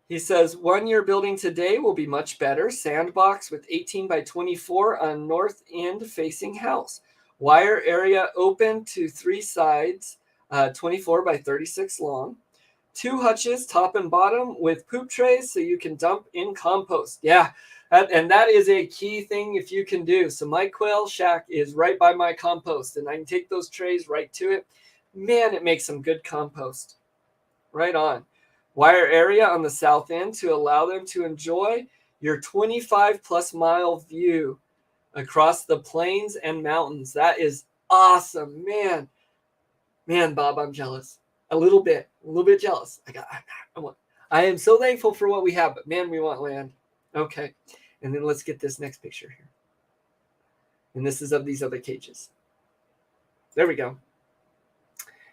He says, one you're building today will be much better. Sandbox with 18 by 24 on north end facing house. Wire area open to 3 sides. 24 by 36 long. 2 hutches, top and bottom, with poop trays so you can dump in compost. Yeah, and that is a key thing if you can do. So my quail shack is right by my compost, and I can take those trays right to it. Man, it makes some good compost. Right on. Wire area on the south end to allow them to enjoy your 25+ mile view across the plains and mountains. That is awesome, man. Man, Bob, I'm jealous. A little bit jealous. I am so thankful for what we have, but man, we want land. Okay, and then let's get this next picture here. And this is of these other cages. There we go.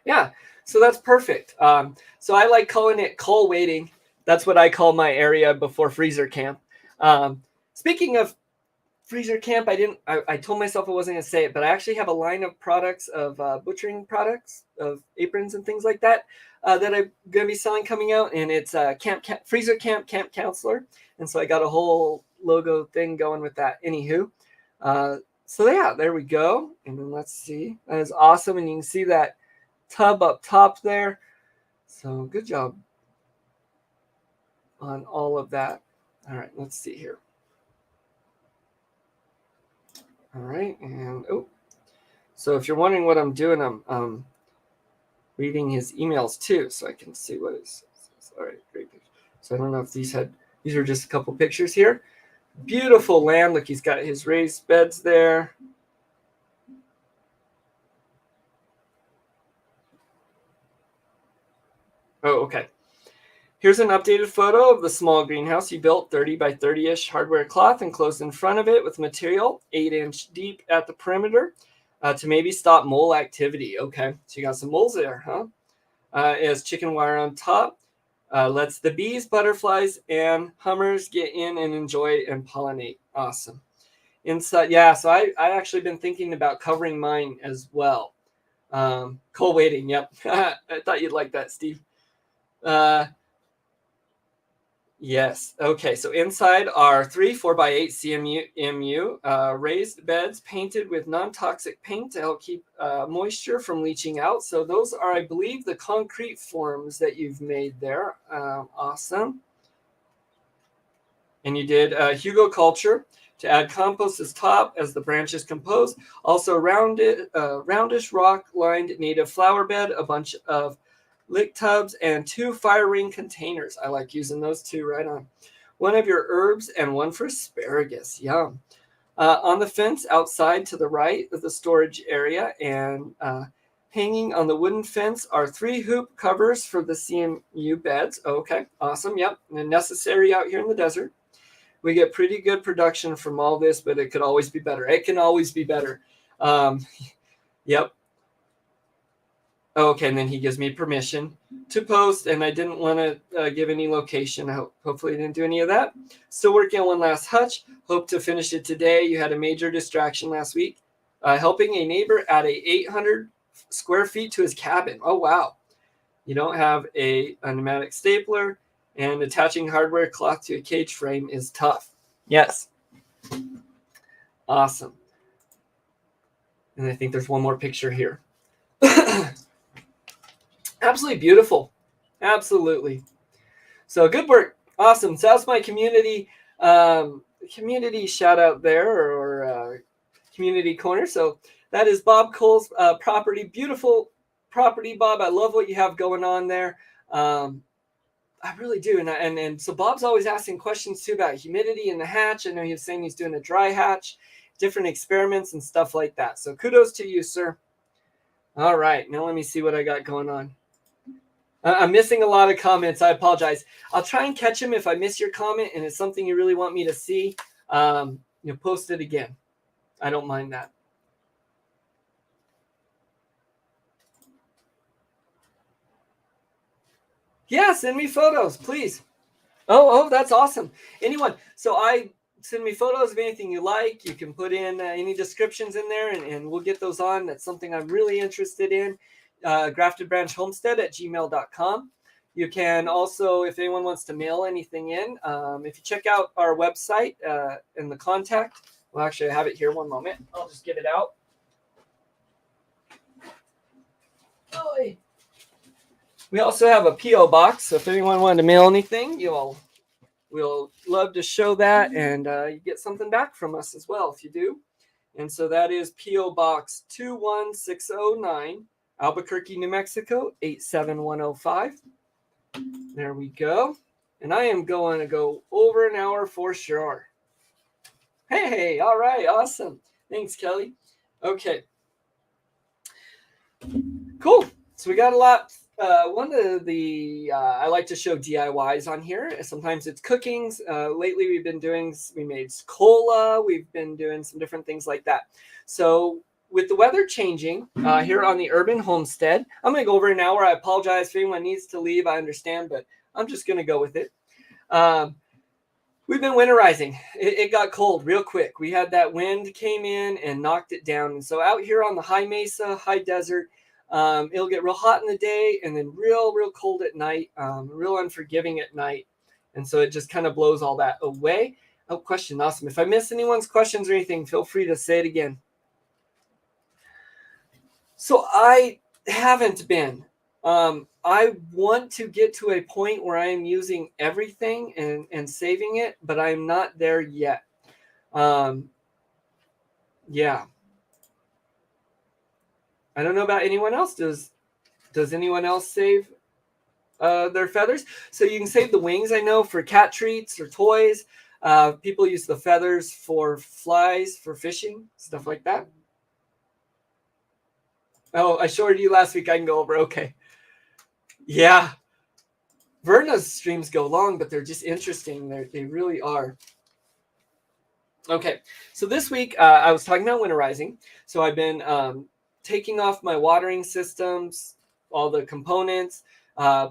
Yeah, so that's perfect. So I like calling it cull waiting. That's what I call my area before freezer camp. Speaking of freezer camp, I told myself I wasn't going to say it, but I actually have a line of products of butchering products, of aprons and things like that, that I'm going to be selling coming out. And it's freezer camp counselor. And so I got a whole logo thing going with that. Anywho, so yeah, there we go. And then let's see. That is awesome. And you can see that tub up top there. So good job on all of that. All right, let's see here. All right, and so if you're wondering what I'm doing, I'm reading his emails too, so I can see what it says. All right, great. So I don't know if these are just a couple pictures here. Beautiful land. Look, he's got his raised beds there. Oh, okay. Here's an updated photo of the small greenhouse he built, 30 by 30-ish hardware cloth enclosed in front of it with material 8-inch deep at the perimeter to maybe stop mole activity. Okay, so you got some moles there, huh? It has chicken wire on top. Lets the bees, butterflies, and hummers get in and enjoy and pollinate. Awesome. Inside, yeah, so I actually been thinking about covering mine as well. Coal waiting, yep. I thought you'd like that, Steve. Yes. Okay. So inside are 3 4x8 CMU raised beds painted with non-toxic paint to help keep moisture from leaching out. So those are, I believe, the concrete forms that you've made there. Awesome. And you did Hugo culture to add compost as top as the branches compose. Also roundish rock-lined native flower bed, a bunch of lick tubs, and 2 fire ring containers. I like using those too, right on. 1 of your herbs and 1 for asparagus. Yum. On the fence outside to the right of the storage area and hanging on the wooden fence are 3 hoop covers for the CMU beds. Okay, awesome. Yep, and necessary out here in the desert. We get pretty good production from all this, but it could always be better. It can always be better. Yep. Okay, and then he gives me permission to post, and I didn't want to give any location. Hopefully I didn't do any of that. Still working on one last hutch. Hope to finish it today. You had a major distraction last week. Helping a neighbor add a 800 square feet to his cabin. Oh, wow. You don't have a pneumatic stapler, and attaching hardware cloth to a cage frame is tough. Yes. Awesome. And I think there's one more picture here. Absolutely beautiful. Absolutely. So good work. Awesome. So that's my community shout out there, or community corner. So that is Bob Cole's property. Beautiful property, Bob. I love what you have going on there. I really do. And so Bob's always asking questions too about humidity in the hatch. I know he was saying he's doing a dry hatch, different experiments and stuff like that. So kudos to you, sir. All right. Now let me see what I got going on. I'm missing a lot of comments. I apologize. I'll try and catch them if I miss your comment and it's something you really want me to see. Post it again. I don't mind that. Yeah, send me photos, please. Oh, that's awesome. Anyone. So send me photos of anything you like. You can put in any descriptions in there, and we'll get those on. That's something I'm really interested in. graftedbranchhomestead@gmail.com. You can also, if anyone wants to mail anything in, if you check out our website in the contact, well, actually, I have it here. One moment. I'll just get it out. We also have a P.O. box, so if anyone wanted to mail anything, we'll love to show that, and you get something back from us as well if you do. And so that is P.O. Box 21609, Albuquerque, New Mexico, 87105. There we go. And I am going to go over an hour for sure. Hey, all right, awesome. Thanks, Kelly. Okay. Cool. So we got a lot. One of the I like to show DIYs on here. Sometimes it's cookings. Lately we made cola. We've been doing some different things like that. So with the weather changing here on the Urban Homestead, I'm going to go over an hour. I apologize if anyone needs to leave. I understand, but I'm just going to go with it. We've been winterizing. It got cold real quick. We had that wind came in and knocked it down. And so out here on the high mesa, high desert, it'll get real hot in the day and then real cold at night, real unforgiving at night. And so it just kind of blows all that away. Oh, question. Awesome. If I miss anyone's questions or anything, feel free to say it again. So I haven't been. I want to get to a point where I am using everything and saving it, but I'm not there yet. Yeah. I don't know about anyone else. Does anyone else save their feathers? So you can save the wings, I know, for cat treats or toys. People use the feathers for flies, for fishing, stuff like that. Oh, I showed you last week. I can go over. Okay. Yeah. Verna's streams go long, but they're just interesting. They really are. Okay. So this week, I was talking about winterizing. So I've been taking off my watering systems, all the components,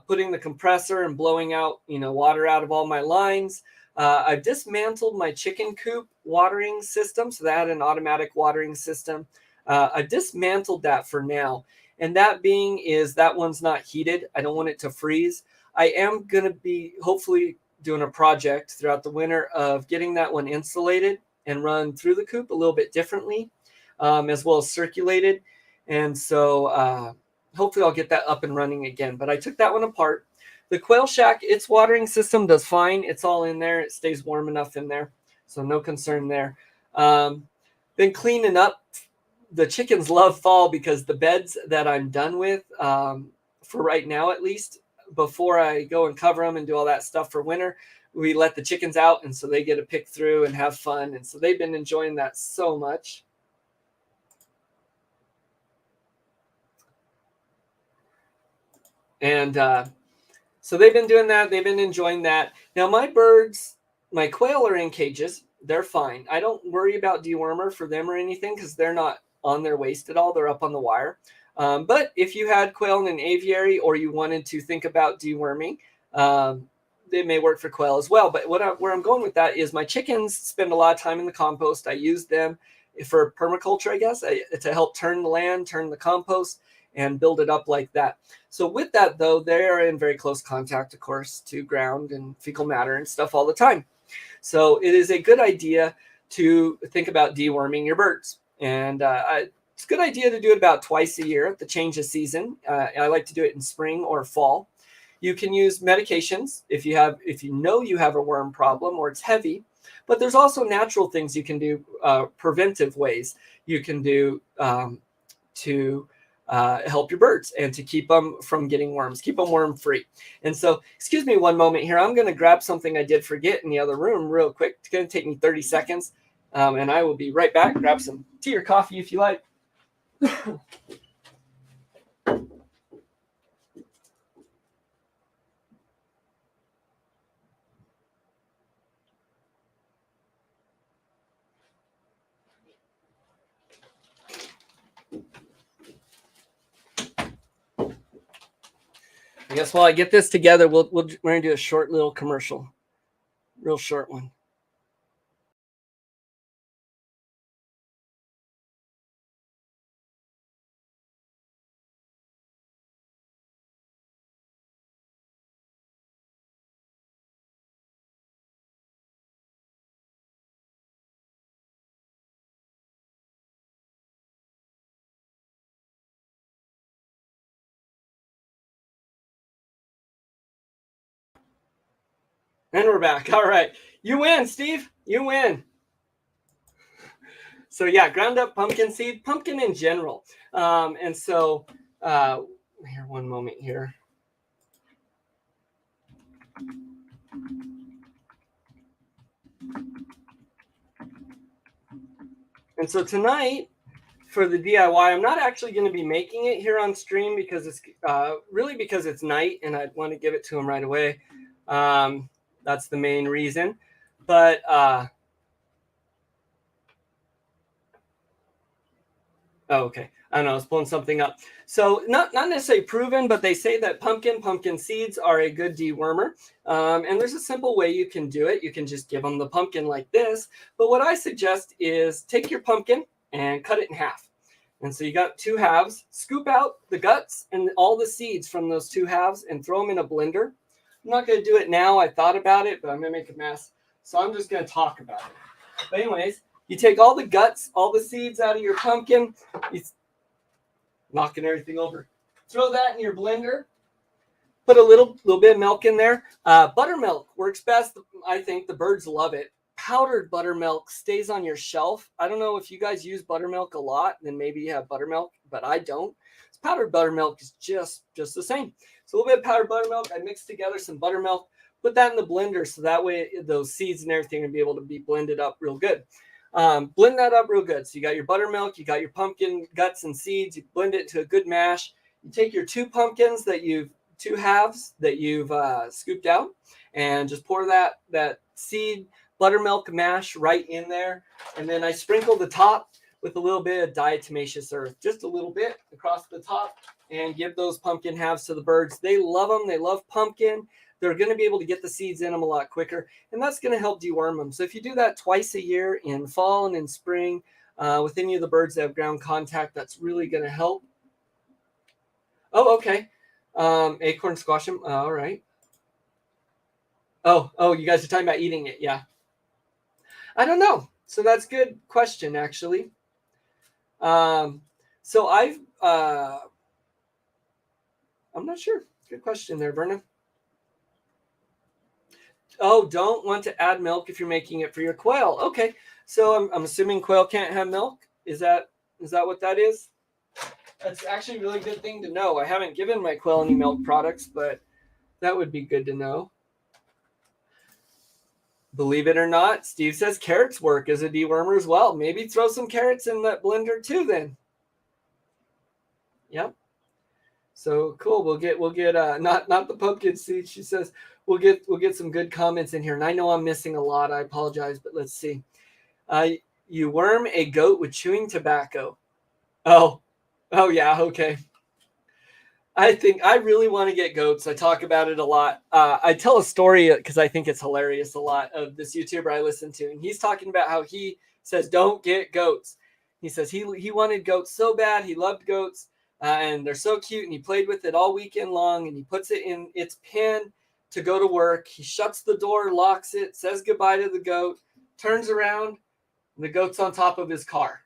putting the compressor and blowing out, water out of all my lines. I've dismantled my chicken coop watering system. So that had an automatic watering system. I dismantled that for now. And that being is that one's not heated. I don't want it to freeze. I am going to be hopefully doing a project throughout the winter of getting that one insulated and run through the coop a little bit differently, as well as circulated. And so hopefully I'll get that up and running again. But I took that one apart. The quail shack, its watering system does fine. It's all in there. It stays warm enough in there. So no concern there. Been cleaning up. The chickens love fall because the beds that I'm done with, for right now at least, before I go and cover them and do all that stuff for winter, we let the chickens out, and so they get to pick through and have fun. And so they've been enjoying that so much. And so they've been doing that. They've been enjoying that. Now my birds, my quail are in cages. They're fine. I don't worry about dewormer for them or anything because they're not on their waist at all. They're up on the wire. But if you had quail in an aviary or you wanted to think about deworming, it may work for quail as well. But where I'm going with that is my chickens spend a lot of time in the compost. I use them for permaculture, I guess, to help turn the land, turn the compost, and build it up like that. So with that, though, they are in very close contact, of course, to ground and fecal matter and stuff all the time. So it is a good idea to think about deworming your birds. And it's a good idea to do it about twice a year at the change of season. I like to do it in spring or fall. You can use medications if you know you have a worm problem or it's heavy. But there's also natural things you can do, preventive ways you can do to help your birds and to keep them from getting worms, keep them worm free. And so, excuse me one moment here. I'm going to grab something I did forget in the other room real quick. It's going to take me 30 seconds. And I will be right back. Grab some tea or coffee if you like. I guess while I get this together, we're going to do a short little commercial, real short one. And we're back. All right. You win, Steve. You win. So yeah, ground up pumpkin seed, pumpkin in general. And so here, one moment here. And so tonight for the DIY, I'm not actually going to be making it here on stream because it's really because it's night and I want to give it to him right away. That's the main reason. But oh, okay. I don't know. I was pulling something up. So not necessarily proven, but they say that pumpkin seeds are a good dewormer. And there's a simple way you can do it. You can just give them the pumpkin like this. But what I suggest is take your pumpkin and cut it in half. And so you got two halves. Scoop out the guts and all the seeds from those two halves and throw them in a blender. I'm not going to do it now. I thought about it, but I'm going to make a mess. So I'm just going to talk about it. But anyways, you take all the guts, all the seeds out of your pumpkin. It's knocking everything over. Throw that in your blender. Put a little bit of milk in there. Buttermilk works best. I think the birds love it. Powdered buttermilk stays on your shelf. I don't know if you guys use buttermilk a lot, then maybe you have buttermilk, but I don't. Powdered buttermilk is just the same. So a little bit of powdered buttermilk. I mix together some buttermilk. Put that in the blender so that way those seeds and everything will be able to be blended up real good. Blend that up real good. So you got your buttermilk, you got your pumpkin guts and seeds. You blend it to a good mash. You take your two halves that you've scooped out, and just pour that seed buttermilk mash right in there. And then I sprinkle the top with a little bit of diatomaceous earth, just a little bit across the top, and give those pumpkin halves to the birds. They love them. They love pumpkin. They're going to be able to get the seeds in them a lot quicker, and that's going to help deworm them. So if you do that twice a year in fall and in spring with any of the birds that have ground contact, that's really going to help. Oh, okay. Acorn squash them. All right. Oh, you guys are talking about eating it. Yeah. I don't know. So that's a good question, actually. So I'm not sure. Good question there, Verna. Oh, don't want to add milk if you're making it for your quail. Okay. So I'm assuming quail can't have milk. Is that what that is? That's actually a really good thing to know. I haven't given my quail any milk products, but that would be good to know. Believe it or not, Steve says carrots work as a dewormer as well. Maybe throw some carrots in that blender too then. Yep. So cool. We'll get not the pumpkin seed. She says we'll get some good comments in here. And I know I'm missing a lot. I apologize, but let's see. You worm a goat with chewing tobacco. Oh yeah, okay. I think I really want to get goats. I talk about it a lot. I tell a story because I think it's hilarious a lot of this YouTuber I listen to. And he's talking about how he says, don't get goats. He says he wanted goats so bad. He loved goats and they're so cute. And he played with it all weekend long and he puts it in its pen to go to work. He shuts the door, locks it, says goodbye to the goat, turns around, and the goat's on top of his car.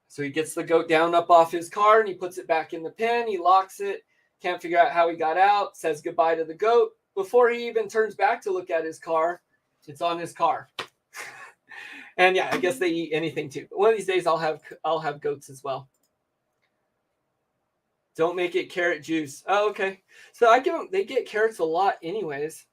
So he gets the goat down up off his car and he puts it back in the pen. He locks it. Can't figure out how he got out. Says goodbye to the goat. Before he even turns back to look at his car, it's on his car. And yeah, I guess they eat anything too. But one of these days I'll have goats as well. Don't make it carrot juice. Oh, okay. So they get carrots a lot anyways.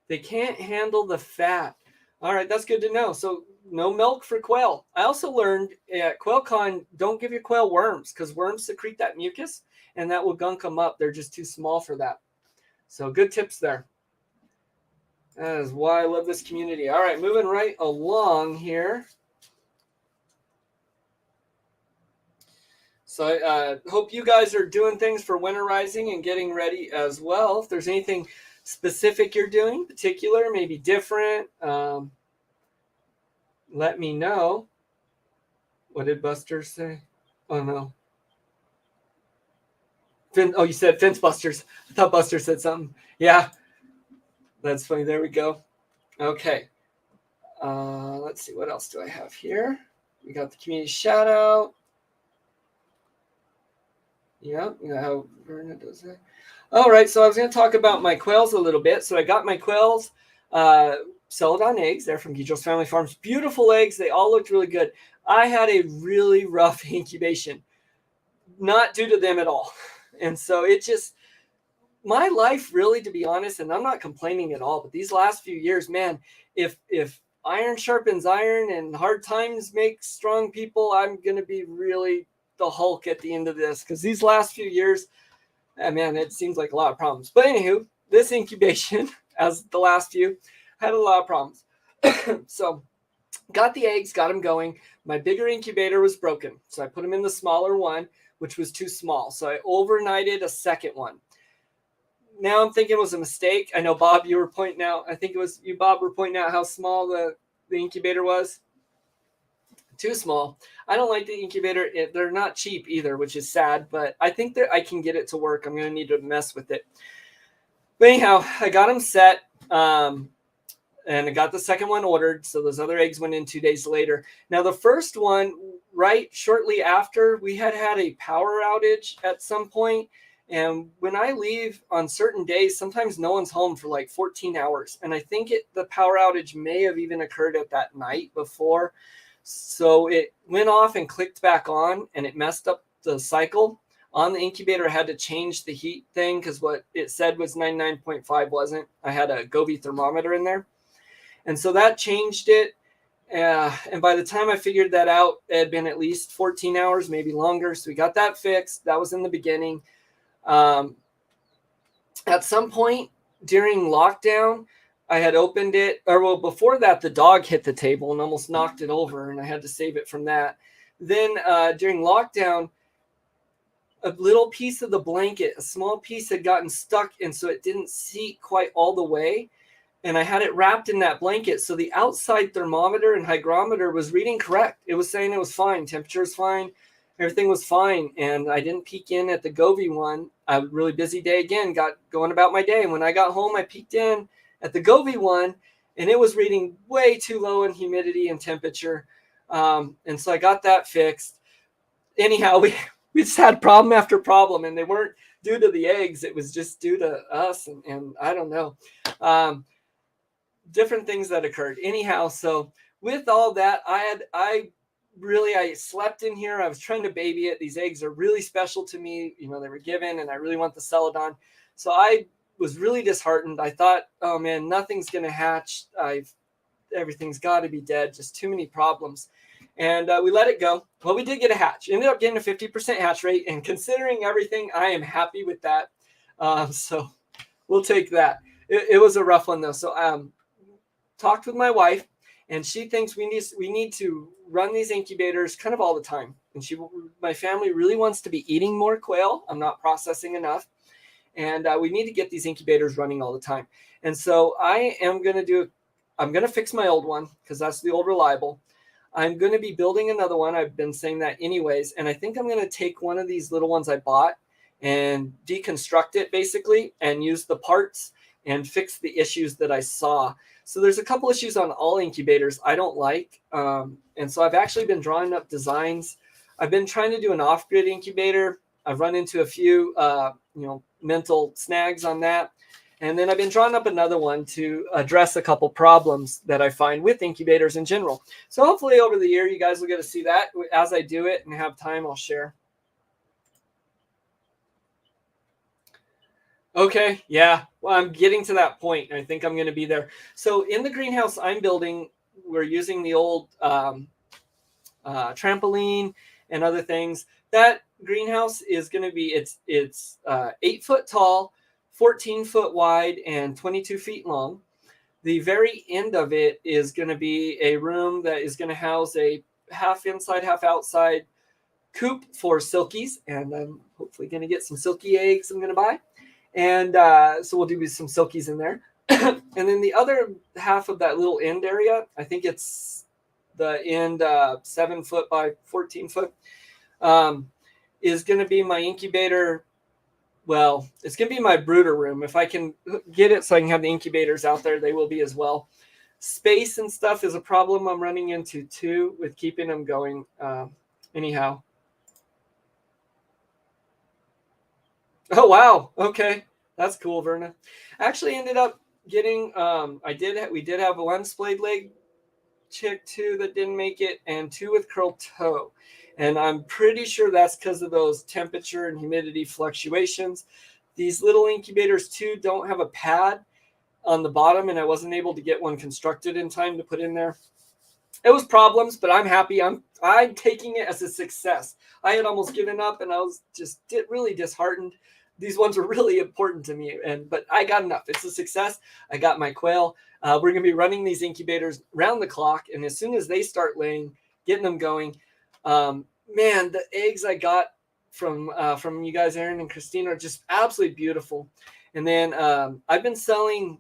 They can't handle the fat. All right, that's good to know. So no milk for quail. I also learned at QuailCon, don't give your quail worms because worms secrete that mucus and that will gunk them up. They're just too small for that. So good tips there. That is why I love this community. All right, moving right along here. So I hope you guys are doing things for winterizing and getting ready as well. If there's anything specific you're doing, particular, maybe different, let me know. What did Buster say? Oh, no. You said Fence Busters. I thought Buster said something. Yeah, that's funny. There we go. Okay. Let's see. What else do I have here? We got the community shout out. Yeah, you know how Verna does that. All right, so I was going to talk about my quails a little bit. So I got my quails, Celadon eggs. They're from Guidros Family Farms. Beautiful eggs. They all looked really good. I had a really rough incubation, not due to them at all. And so it just, my life really, to be honest, and I'm not complaining at all, but these last few years, man, if iron sharpens iron and hard times make strong people, I'm going to be really the Hulk at the end of this, because these last few years, man, it seems like a lot of problems. But anywho, this incubation, as the last few, had a lot of problems. So got the eggs, got them going. My bigger incubator was broken, so I put them in the smaller one, which was too small. So I overnighted a second one. Now I'm thinking it was a mistake. I know, Bob, you were pointing out, I think it was you, Bob, were pointing out how small the incubator was. Too small. I don't like the incubator. They're not cheap either, which is sad, but I think that I can get it to work. I'm going to need to mess with it. But anyhow, I got them set, and I got the second one ordered. So those other eggs went in 2 days later. Now the first one, right shortly after, we had a power outage at some point. And when I leave on certain days, sometimes no one's home for like 14 hours. And I think the power outage may have even occurred at that night before. So it went off and clicked back on, and it messed up the cycle on the incubator. I had to change the heat thing because what it said was 99.5 wasn't. I had a Govee thermometer in there. And so that changed it. And by the time I figured that out, it had been at least 14 hours, maybe longer. So we got that fixed. That was in the beginning. At some point during lockdown, I had opened it, or well, before that, the dog hit the table and almost knocked it over, and I had to save it from that. Then during lockdown, a little piece of the blanket, a small piece, had gotten stuck, and so it didn't seat quite all the way. And I had it wrapped in that blanket. So the outside thermometer and hygrometer was reading correct. It was saying it was fine. Temperature was fine. Everything was fine. And I didn't peek in at the Govee one. A really busy day again, got going about my day. And when I got home, I peeked in at the Govee one, and it was reading way too low in humidity and temperature. And so I got that fixed. Anyhow, we just had problem after problem, and they weren't due to the eggs. It was just due to us. And I don't know. Different things that occurred. Anyhow, so with all that, I slept in here. I was trying to baby it. These eggs are really special to me. You know, they were given, and I really want the Celadon. So I was really disheartened. I thought, oh man, nothing's going to hatch. Everything's got to be dead. Just too many problems. And we let it go. Well, we did get a hatch. Ended up getting a 50% hatch rate. And considering everything, I am happy with that. So we'll take that. It was a rough one though. So talked with my wife, and she thinks we need to run these incubators kind of all the time. And my family really wants to be eating more quail. I'm not processing enough. And we need to get these incubators running all the time. And so I'm going to fix my old one because that's the old reliable. I'm going to be building another one. I've been saying that anyways. And I think I'm going to take one of these little ones I bought and deconstruct it basically and use the parts and fix the issues that I saw. So there's a couple issues on all incubators I don't like. And so I've actually been drawing up designs. I've been trying to do an off-grid incubator. I've run into a few, mental snags on that. And then I've been drawing up another one to address a couple problems that I find with incubators in general. So hopefully over the year, you guys will get to see that. As I do it and have time, I'll share. Okay, yeah. Well, I'm getting to that point. I think I'm going to be there. So in the greenhouse I'm building, we're using the old trampoline and other things. That greenhouse is going to be, it's 8 foot tall, 14 foot wide, and 22 feet long. The very end of it is going to be a room that is going to house a half inside, half outside coop for silkies. And I'm hopefully going to get some silky eggs I'm going to buy. And so we'll do some silkies in there. And then the other half of that little end area, I think it's the end 7 foot by 14 foot, is going to be my incubator. Well, it's going to be my brooder room. If I can get it so I can have the incubators out there, they will be as well. Space and stuff is a problem I'm running into too with keeping them going. Anyhow. Oh, wow. Okay. That's cool, Verna. Actually ended up getting we did have one splayed leg chick too that didn't make it, and two with curled toe. And I'm pretty sure that's because of those temperature and humidity fluctuations. These little incubators too don't have a pad on the bottom, and I wasn't able to get one constructed in time to put in there. It was problems, but I'm happy. I'm taking it as a success. I had almost given up, and I was just really disheartened. These ones were really important to me, but I got enough. It's a success. I got my quail. We're going to be running these incubators round the clock, and as soon as they start laying, getting them going, man, the eggs I got from you guys, Aaron and Christina, are just absolutely beautiful. And then I've been selling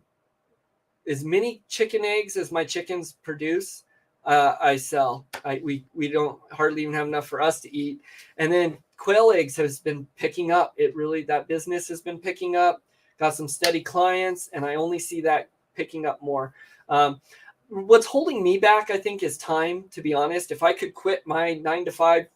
as many chicken eggs as my chickens produce. I sell. We don't hardly even have enough for us to eat. And then quail eggs has been picking up. That business has been picking up. Got some steady clients, and I only see that picking up more. What's holding me back, I think, is time, to be honest. If I could quit my 9 to 5,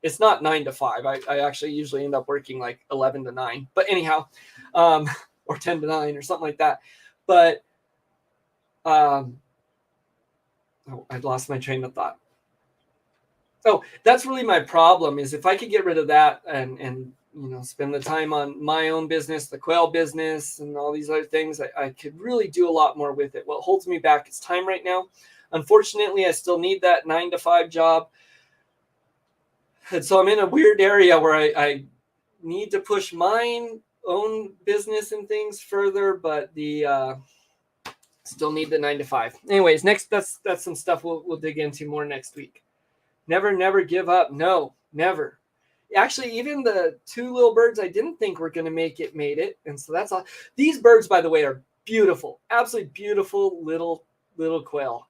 it's not 9 to 5. I actually usually end up working like 11 to 9. But anyhow, or 10 to 9 or something like that. But I lost my train of thought. Oh, that's really my problem, is if I could get rid of that and spend the time on my own business, the quail business, and all these other things, I could really do a lot more with it. What holds me back is time right now. Unfortunately, I still need that 9 to 5 job. And so I'm in a weird area where I need to push my own business and things further, but still need the 9 to 5. Anyways, next, that's some stuff we'll dig into more next week. Never give up. No, never. Actually, even the 2 little birds I didn't think were going to made it. And so that's all. These birds, by the way, are beautiful. Absolutely beautiful little quail.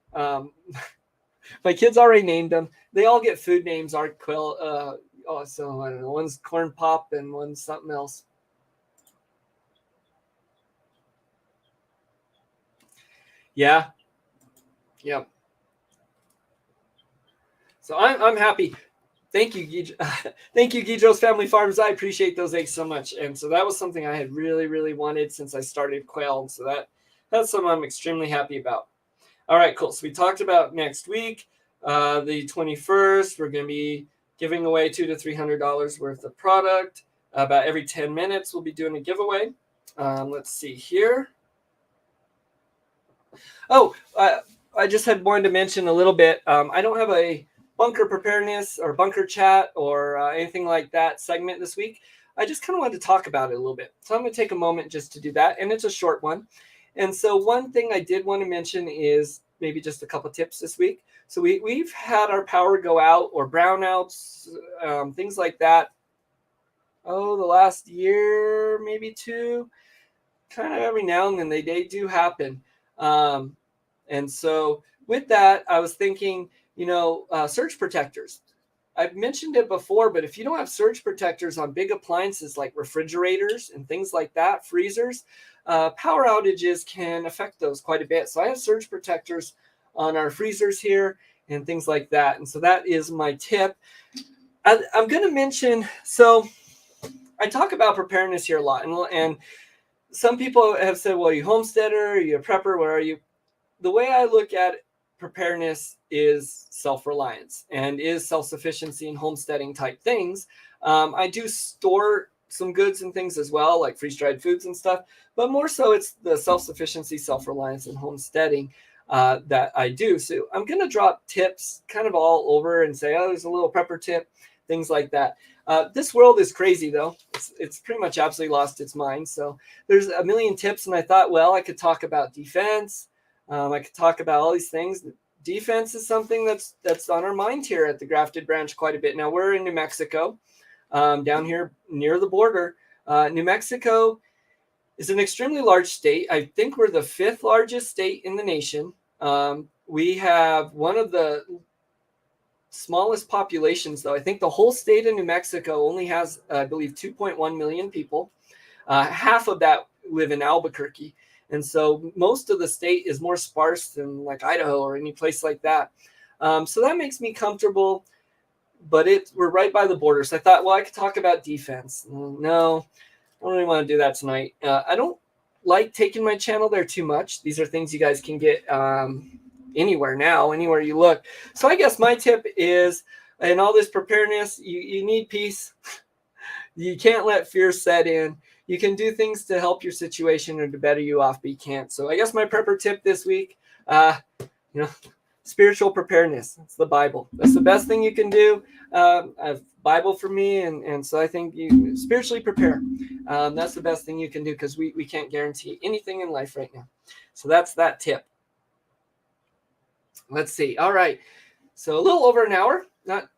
My kids already named them. They all get food names. Our quail. So I don't know. One's corn pop and one's something else. Yeah. Yep. So I'm happy. Thank you, thank you, Guidros Family Farms. I appreciate those eggs so much. And so that was something I had really wanted since I started quail. And so that's something I'm extremely happy about. All right, cool. So we talked about next week, the 21st. We're going to be giving away $200 to $300 worth of product. About every 10 minutes, we'll be doing a giveaway. Let's see here. Oh, I just had wanted to mention a little bit. I don't have a bunker preparedness or bunker chat or anything like that segment this week. I just kind of wanted to talk about it a little bit. So I'm going to take a moment just to do that. And it's a short one. And so one thing I did want to mention is maybe just a couple tips this week. So we've had our power go out or brownouts, things like that. The last year, maybe 2, kind of every now and then they do happen. And so with that, I was thinking, surge protectors. I've mentioned it before, but if you don't have surge protectors on big appliances like refrigerators and things like that, freezers, power outages can affect those quite a bit. So I have surge protectors on our freezers here and things like that. And so that is my tip. I'm going to mention, so I talk about preparedness here a lot. And some people have said, well, are you homesteader? Are you a prepper? What are you? The way I look at preparedness is self-reliance and is self-sufficiency and homesteading type things. I do store some goods and things as well, like freeze-dried foods and stuff, but more so it's the self-sufficiency, self-reliance, and homesteading that I do. So I'm going to drop tips kind of all over and say, there's a little prepper tip, things like that. This world is crazy, though. It's pretty much absolutely lost its mind. So there's a million tips, and I thought, well, I could talk about defense. I could talk about all these things. Defense is something that's on our mind here at the Grafted Branch quite a bit. Now, we're in New Mexico, down here near the border. New Mexico is an extremely large state. I think we're the 5th largest state in the nation. We have one of the smallest populations, though. I think the whole state of New Mexico only has, I believe, 2.1 million people. Half of that live in Albuquerque. And so most of the state is more sparse than like Idaho or any place like that. So that makes me comfortable, but we're right by the border. So I thought, well, I could talk about defense. No, I don't really want to do that tonight. I don't like taking my channel there too much. These are things you guys can get anywhere now, anywhere you look. So I guess my tip is, in all this preparedness, you need peace. You can't let fear set in. You can do things to help your situation or to better you off, but you can't. So I guess my prepper tip this week, spiritual preparedness. It's the Bible. That's the best thing you can do. Bible for me, and so I think you spiritually prepare. That's the best thing you can do, because we can't guarantee anything in life right now. So that's that tip. Let's see. All right. So a little over an hour. Not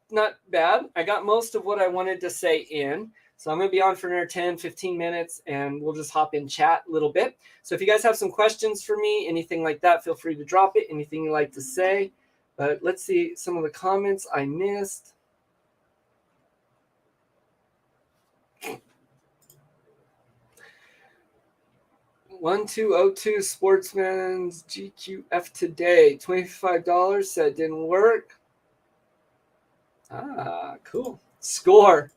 bad. I got most of what I wanted to say in. So I'm going to be on for another 10, 15 minutes, and we'll just hop in chat a little bit. So if you guys have some questions for me, anything like that, feel free to drop it. Anything you like to say. But let's see some of the comments I missed. $1202 Sportsman's GQF today. $25 said didn't work. Ah, cool. Score.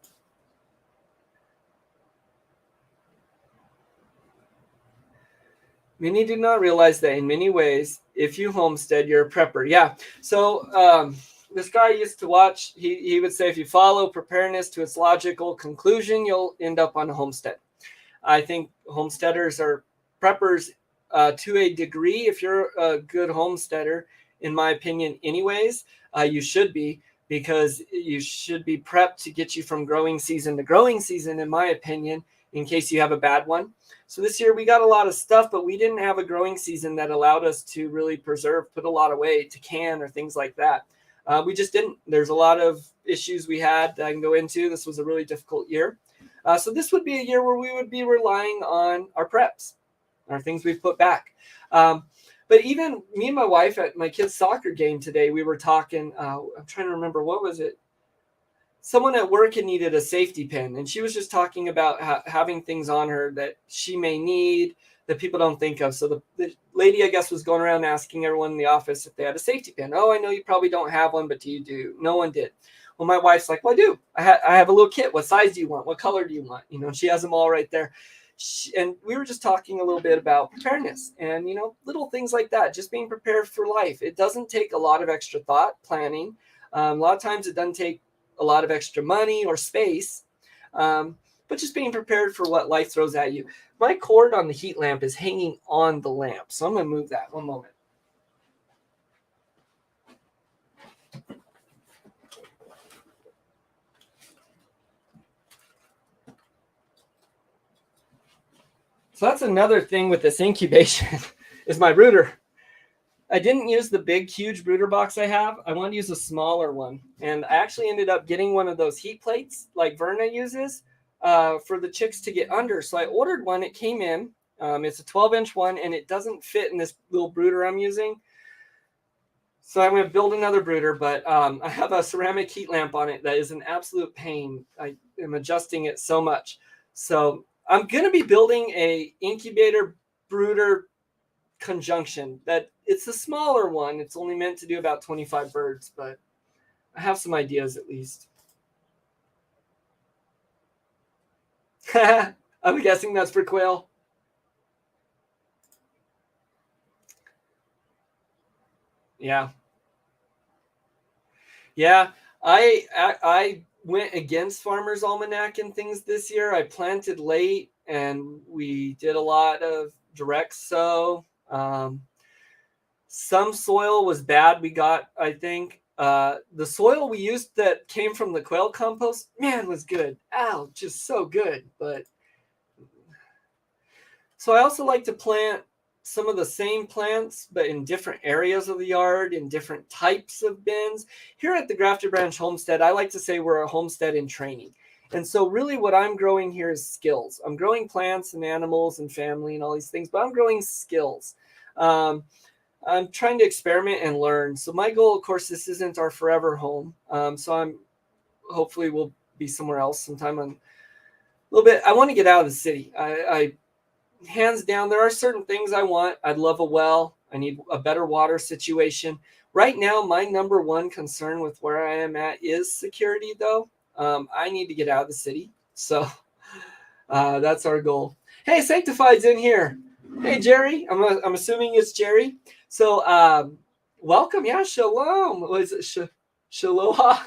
Many do not realize that in many ways, if you homestead, you're a prepper. Yeah. So this guy used to watch, he would say, if you follow preparedness to its logical conclusion, you'll end up on a homestead. I think homesteaders are preppers to a degree. If you're a good homesteader, in my opinion, anyways, you should be, because you should be prepped to get you from growing season to growing season, in my opinion, in case you have a bad one. So this year we got a lot of stuff, but we didn't have a growing season that allowed us to really preserve, put a lot away to can or things like that. We just didn't. There's a lot of issues we had that I can go into. This was a really difficult year. So this would be a year where we would be relying on our preps, our things we've put back. But even me and my wife at my kid's soccer game today, we were talking, I'm trying to remember, what was it? Someone at work had needed a safety pin, and she was just talking about having things on her that she may need that people don't think of. So the lady, I guess, was going around asking everyone in the office if they had a safety pin. Oh, I know you probably don't have one, but do you do? No one did. Well, my wife's like, well, I do. I have a little kit. What size do you want? What color do you want? You know, she has them all right there. And we were just talking a little bit about preparedness and, you know, little things like that, just being prepared for life. It doesn't take a lot of extra thought, planning. A lot of times it doesn't take a lot of extra money or space, but just being prepared for what life throws at you. My cord on the heat lamp is hanging on the lamp, so I'm going to move that. One moment. So that's another thing with this incubation is my brooder. I didn't use the big, huge brooder box I have. I wanted to use a smaller one. And I actually ended up getting one of those heat plates like Verna uses for the chicks to get under. So I ordered one. It came in. It's a 12-inch one, and it doesn't fit in this little brooder I'm using. So I'm going to build another brooder, but I have a ceramic heat lamp on it that is an absolute pain. I am adjusting it so much. So I'm going to be building a incubator brooder conjunction. That it's a smaller one. It's only meant to do about 25 birds, but I have some ideas at least. I'm guessing that's for quail. Yeah. I went against Farmer's Almanac and things this year. I planted late, and we did a lot of direct sow. Some soil was bad. We got, I think, the soil we used that came from the quail compost, man, was good. Ow, just so good. But so I also like to plant some of the same plants, but in different areas of the yard, in different types of bins. Here at the Grafted Branch Homestead, I like to say we're a homestead in training. And so really what I'm growing here is skills. I'm growing plants and animals and family and all these things, but I'm growing skills. I'm trying to experiment and learn. So my goal, of course, this isn't our forever home. So I'm hopefully we'll be somewhere else sometime on a little bit. I want to get out of the city. I hands down, there are certain things I want. I'd love a well. I need a better water situation. Right now, my number one concern with where I am at is security, though. I need to get out of the city. So That's our goal. Hey, Sanctified's in here. Hey, Jerry. I'm assuming it's Jerry. So welcome. Yeah, shalom. Was it shaloha?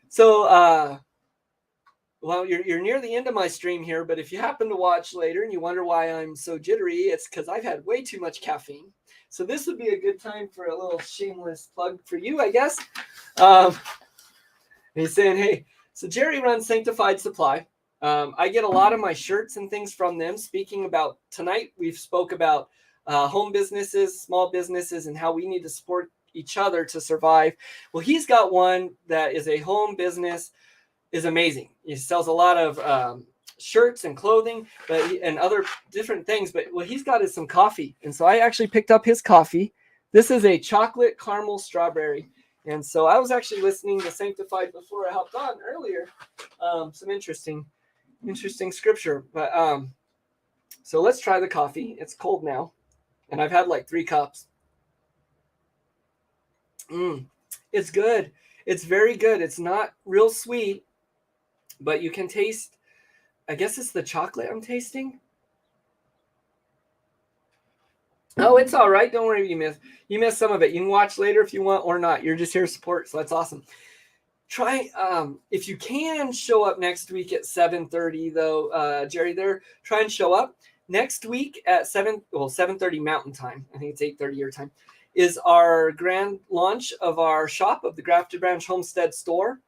So well, you're near the end of my stream here, but if you happen to watch later and you wonder why I'm so jittery, it's because I've had way too much caffeine. So this would be a good time for a little shameless plug for you, I guess. He's saying, hey, so Jerry runs Sanctified Supply. I get a lot of my shirts and things from them. Speaking about tonight, we've spoke about home businesses, small businesses, and how we need to support each other to survive. Well, he's got one that is a home business, is amazing. He sells a lot of shirts and clothing, and other different things. But what he's got is some coffee, and so I actually picked up his coffee. This is a chocolate caramel strawberry. And so I was actually listening to Sanctified before I hopped on earlier. Some interesting scripture. But so let's try the coffee. It's cold now, and I've had like 3 cups. It's good. It's very good. It's not real sweet, but you can taste, I guess it's the chocolate I'm tasting. Oh, it's all right. Don't worry if you missed some of it. You can watch later if you want or not. You're just here to support, so that's awesome. Try if you can show up next week at 7:30 though, Jerry. There, try and show up next week at 7:30 Mountain Time. I think it's 8:30 your time. Is our grand launch of our shop of the Grafted Branch Homestead store.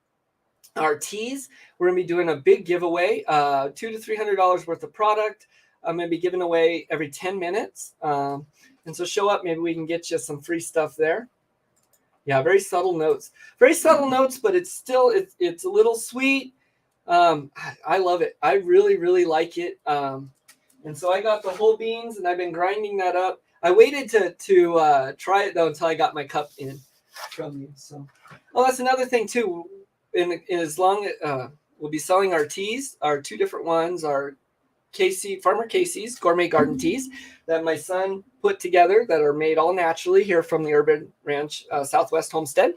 Our teas. We're gonna be doing a big giveaway, $200 to $300 worth of product. I'm going to be giving away every 10 minutes. And so show up. Maybe we can get you some free stuff there. Yeah, very subtle notes. Very subtle notes, but it's still, it's a little sweet. I love it. I really, really like it. And so I got the whole beans, and I've been grinding that up. I waited to try it, though, until I got my cup in from you. So, oh, that's another thing, too. In as long as we'll be selling our teas, our 2 different ones, our Farmer Casey's gourmet garden teas that my son put together that are made all naturally here from the Urban Ranch Southwest Homestead.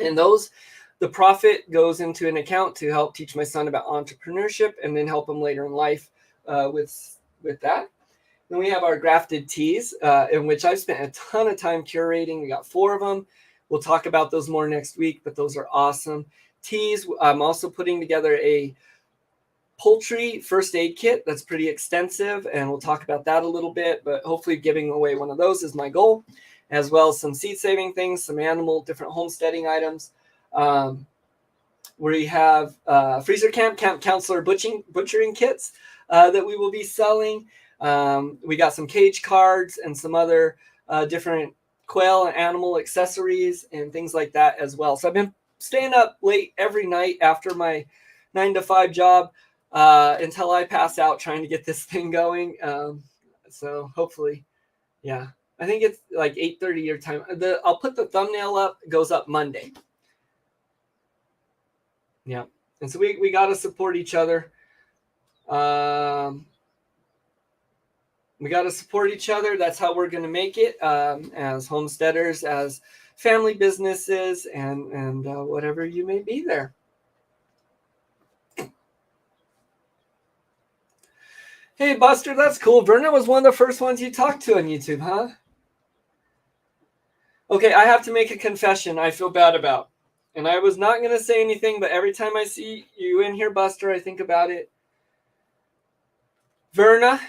And those, the profit goes into an account to help teach my son about entrepreneurship and then help him later in life with that. Then we have our grafted teas, in which I've spent a ton of time curating. We got 4 of them. We'll talk about those more next week, but those are awesome teas. I'm also putting together a poultry first aid kit that's pretty extensive, and we'll talk about that a little bit, but hopefully giving away one of those is my goal, as well as some seed saving things, some different homesteading items. We have freezer camp counselor butchering kits that we will be selling. We got some cage cards and some other different quail and animal accessories and things like that as well. So I've been staying up late every night after my 9 to 5 job until I pass out trying to get this thing going. So hopefully, yeah, I think it's like 8:30 your time. I'll put the thumbnail up. It goes up Monday. Yeah. And so we got to support each other. We got to support each other. That's how we're going to make it as homesteaders, as family businesses, and whatever you may be there. Hey, Buster, that's cool. Verna was one of the first ones you talked to on YouTube, huh? Okay, I have to make a confession I feel bad about. And I was not going to say anything, but every time I see you in here, Buster, I think about it. Verna,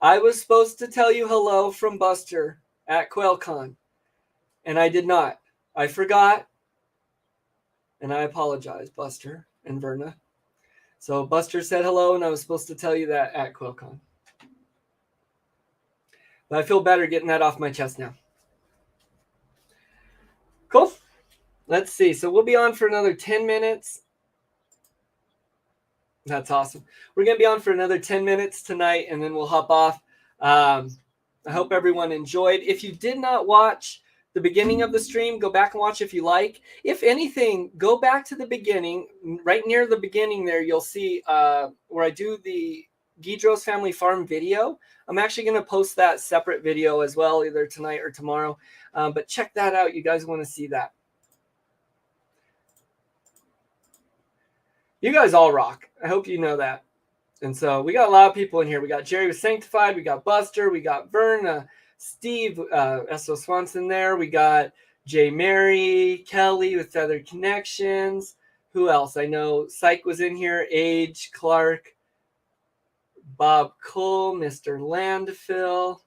I was supposed to tell you hello from Buster at QuailCon, and I did not. I forgot, and I apologize, Buster and Verna. So Buster said hello, and I was supposed to tell you that at QuailCon. But I feel better getting that off my chest now. Cool. Let's see. So we'll be on for another 10 minutes. That's awesome. We're going to be on for another 10 minutes tonight, and then we'll hop off. I hope everyone enjoyed. If you did not watch the beginning of the stream, go back and watch if you like. If anything, go back to the beginning. Right near the beginning there, you'll see where I do the Guidros Family Farm video. I'm actually going to post that separate video as well, either tonight or tomorrow. But check that out. You guys want to see that. You guys all rock. I hope you know that. And so we got a lot of people in here. We got Jerry with Sanctified. We got Buster. We got Vern, Steve, S.O. Swanson there. We got Jay Mary, Kelly with Feathered Connections. Who else? I know Psych was in here. Age, Clark, Bob Cole, Mr. Landfill.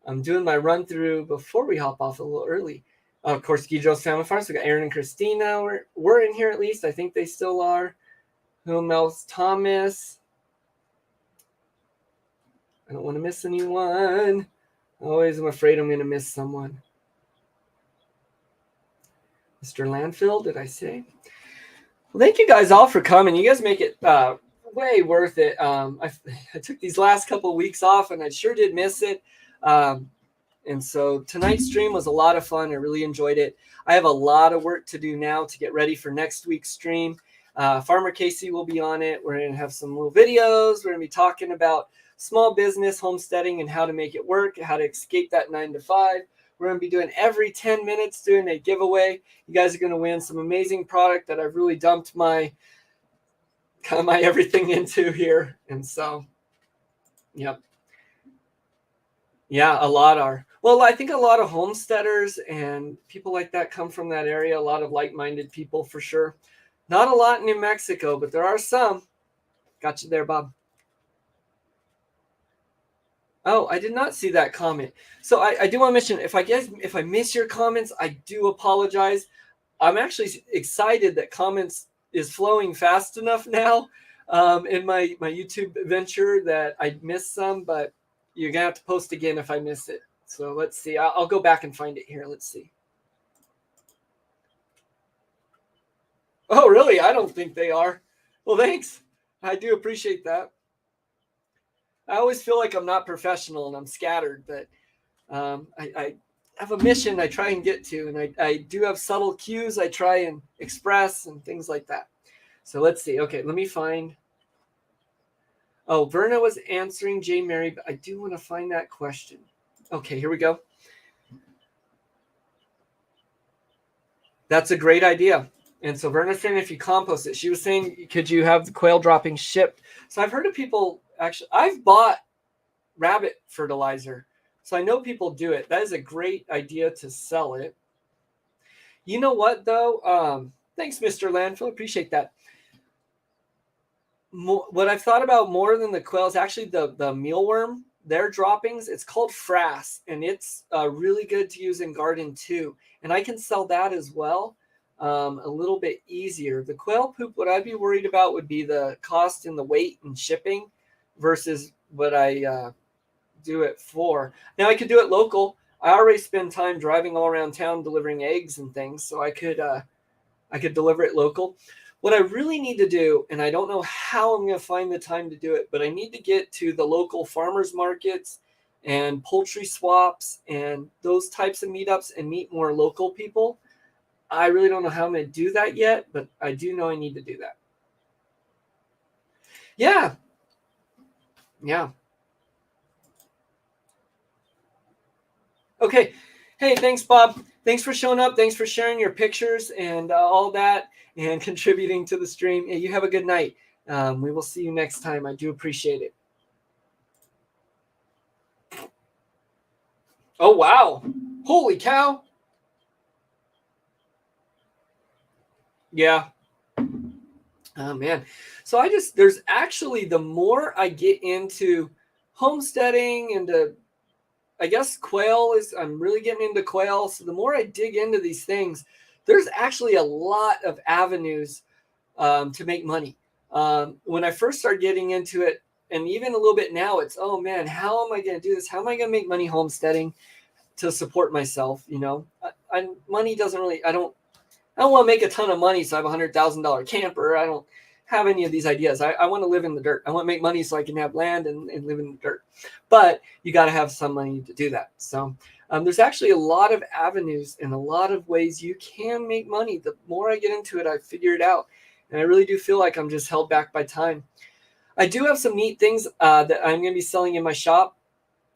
I'm doing my run through before we hop off a little early. Of course, Guidro's Family Farms. We got Aaron and Christina. We're in here at least. I think they still are. Whom else? Thomas. I don't want to miss anyone. Always I'm afraid I'm going to miss someone. Mr. Landfill, did I say? Well, thank you guys all for coming. You guys make it way worth it. I took these last couple of weeks off, and I sure did miss it. And so tonight's stream was a lot of fun. I really enjoyed it. I have a lot of work to do now to get ready for next week's stream. Farmer Casey will be on it. We're going to have some little videos. We're going to be talking about small business, homesteading, and how to make it work, how to escape that 9 to 5. We're going to be doing every 10 minutes doing a giveaway. You guys are going to win some amazing product that I've really dumped my everything into here. And so, yep. Yeah, a lot are. Well, I think a lot of homesteaders and people like that come from that area. A lot of like-minded people for sure. Not a lot in New Mexico, but there are some. Got you there, Bob. Oh, I did not see that comment. So I do want to mention, if I miss your comments, I do apologize. I'm actually excited that comments is flowing fast enough now in my YouTube venture that I missed some, but you're going to have to post again if I miss it. So let's see. I'll go back and find it here. Let's see. Oh, really? I don't think they are. Well, thanks. I do appreciate that. I always feel like I'm not professional and I'm scattered, but I have a mission I try and get to, and I do have subtle cues I try and express and things like that. So let's see. Okay, let me find. Oh, Verna was answering Jay Mary, but I do want to find that question. Okay, here we go. That's a great idea. And so Verna's saying if you compost it, she was saying, could you have the quail droppings shipped? So I've heard of people actually, I've bought rabbit fertilizer. So I know people do it. That is a great idea to sell it. You know what, though? Thanks, Mr. Landfill. Appreciate that. What I've thought about more than the quail is actually the mealworm, their droppings. It's called frass, and it's really good to use in garden too. And I can sell that as well a little bit easier. The quail poop, what I'd be worried about would be the cost and the weight and shipping versus what I do it for. Now I could do it local. I already spend time driving all around town delivering eggs and things, so I could deliver it local. What I really need to do, and I don't know how I'm going to find the time to do it, but I need to get to the local farmers markets and poultry swaps and those types of meetups and meet more local people. I really don't know how I'm going to do that yet, but I do know I need to do that. Yeah. Yeah. Okay. Hey, thanks, Bob. Thanks for showing up. Thanks for sharing your pictures and all that and contributing to the stream. You have a good night. We will see you next time. I do appreciate it. Oh, wow. Holy cow. Yeah. Oh, man. So there's actually, the more I get into homesteading and I guess I'm really getting into quail. So the more I dig into these things, there's actually a lot of avenues to make money. When I first started getting into it, and even a little bit now, it's, oh man, how am I going to do this? How am I going to make money homesteading to support myself? You know, money doesn't really, I don't want to make a ton of money. So I have $100,000 camper. I don't have any of these ideas. I want to live in the dirt. I want to make money so I can have land and live in the dirt. But you got to have some money to do that. So there's actually a lot of avenues and a lot of ways you can make money. The more I get into it, I figure it out. And I really do feel like I'm just held back by time. I do have some neat things that I'm going to be selling in my shop.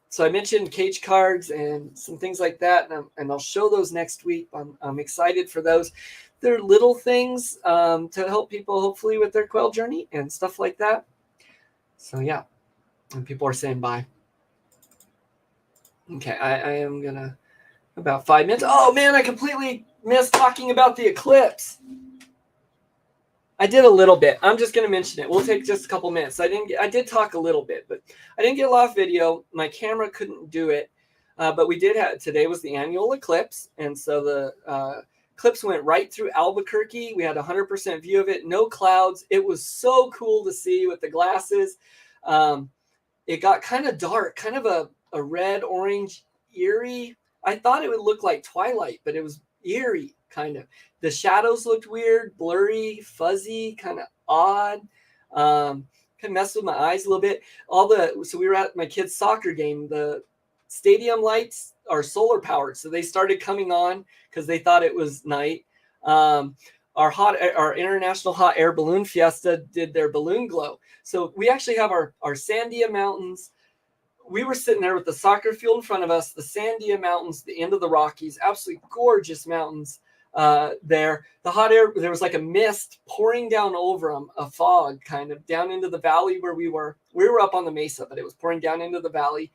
So I mentioned cage cards and some things like that, and I'll show those next week. I'm excited for those. They're little things to help people hopefully with their quail journey and stuff like that. So yeah, and people are saying bye. Okay, I am gonna about 5 minutes. Oh man, I completely missed talking about the eclipse. I did a little bit. I'm just gonna mention it. We'll take just a couple minutes. I did talk a little bit, but I didn't get a lot of video. My camera couldn't do it, but we did have. Today was the annual eclipse, and so the eclipse went right through Albuquerque. We had 100% view of it, no clouds. It was so cool to see with the glasses. It got kind of dark, kind of a red, orange, eerie. I thought it would look like twilight, but it was eerie, kind of. The shadows looked weird, blurry, fuzzy, kind of odd. Kind of messed with my eyes a little bit. So we were at my kid's soccer game. The stadium lights are solar powered, so they started coming on because they thought it was night. Our international hot air balloon fiesta did their balloon glow. So we actually have our Sandia Mountains. We were sitting there with the soccer field in front of us, the Sandia Mountains, the end of the Rockies, absolutely gorgeous mountains there. The hot air, there was like a mist pouring down over them, a fog kind of down into the valley where we were. We were up on the mesa, but it was pouring down into the valley.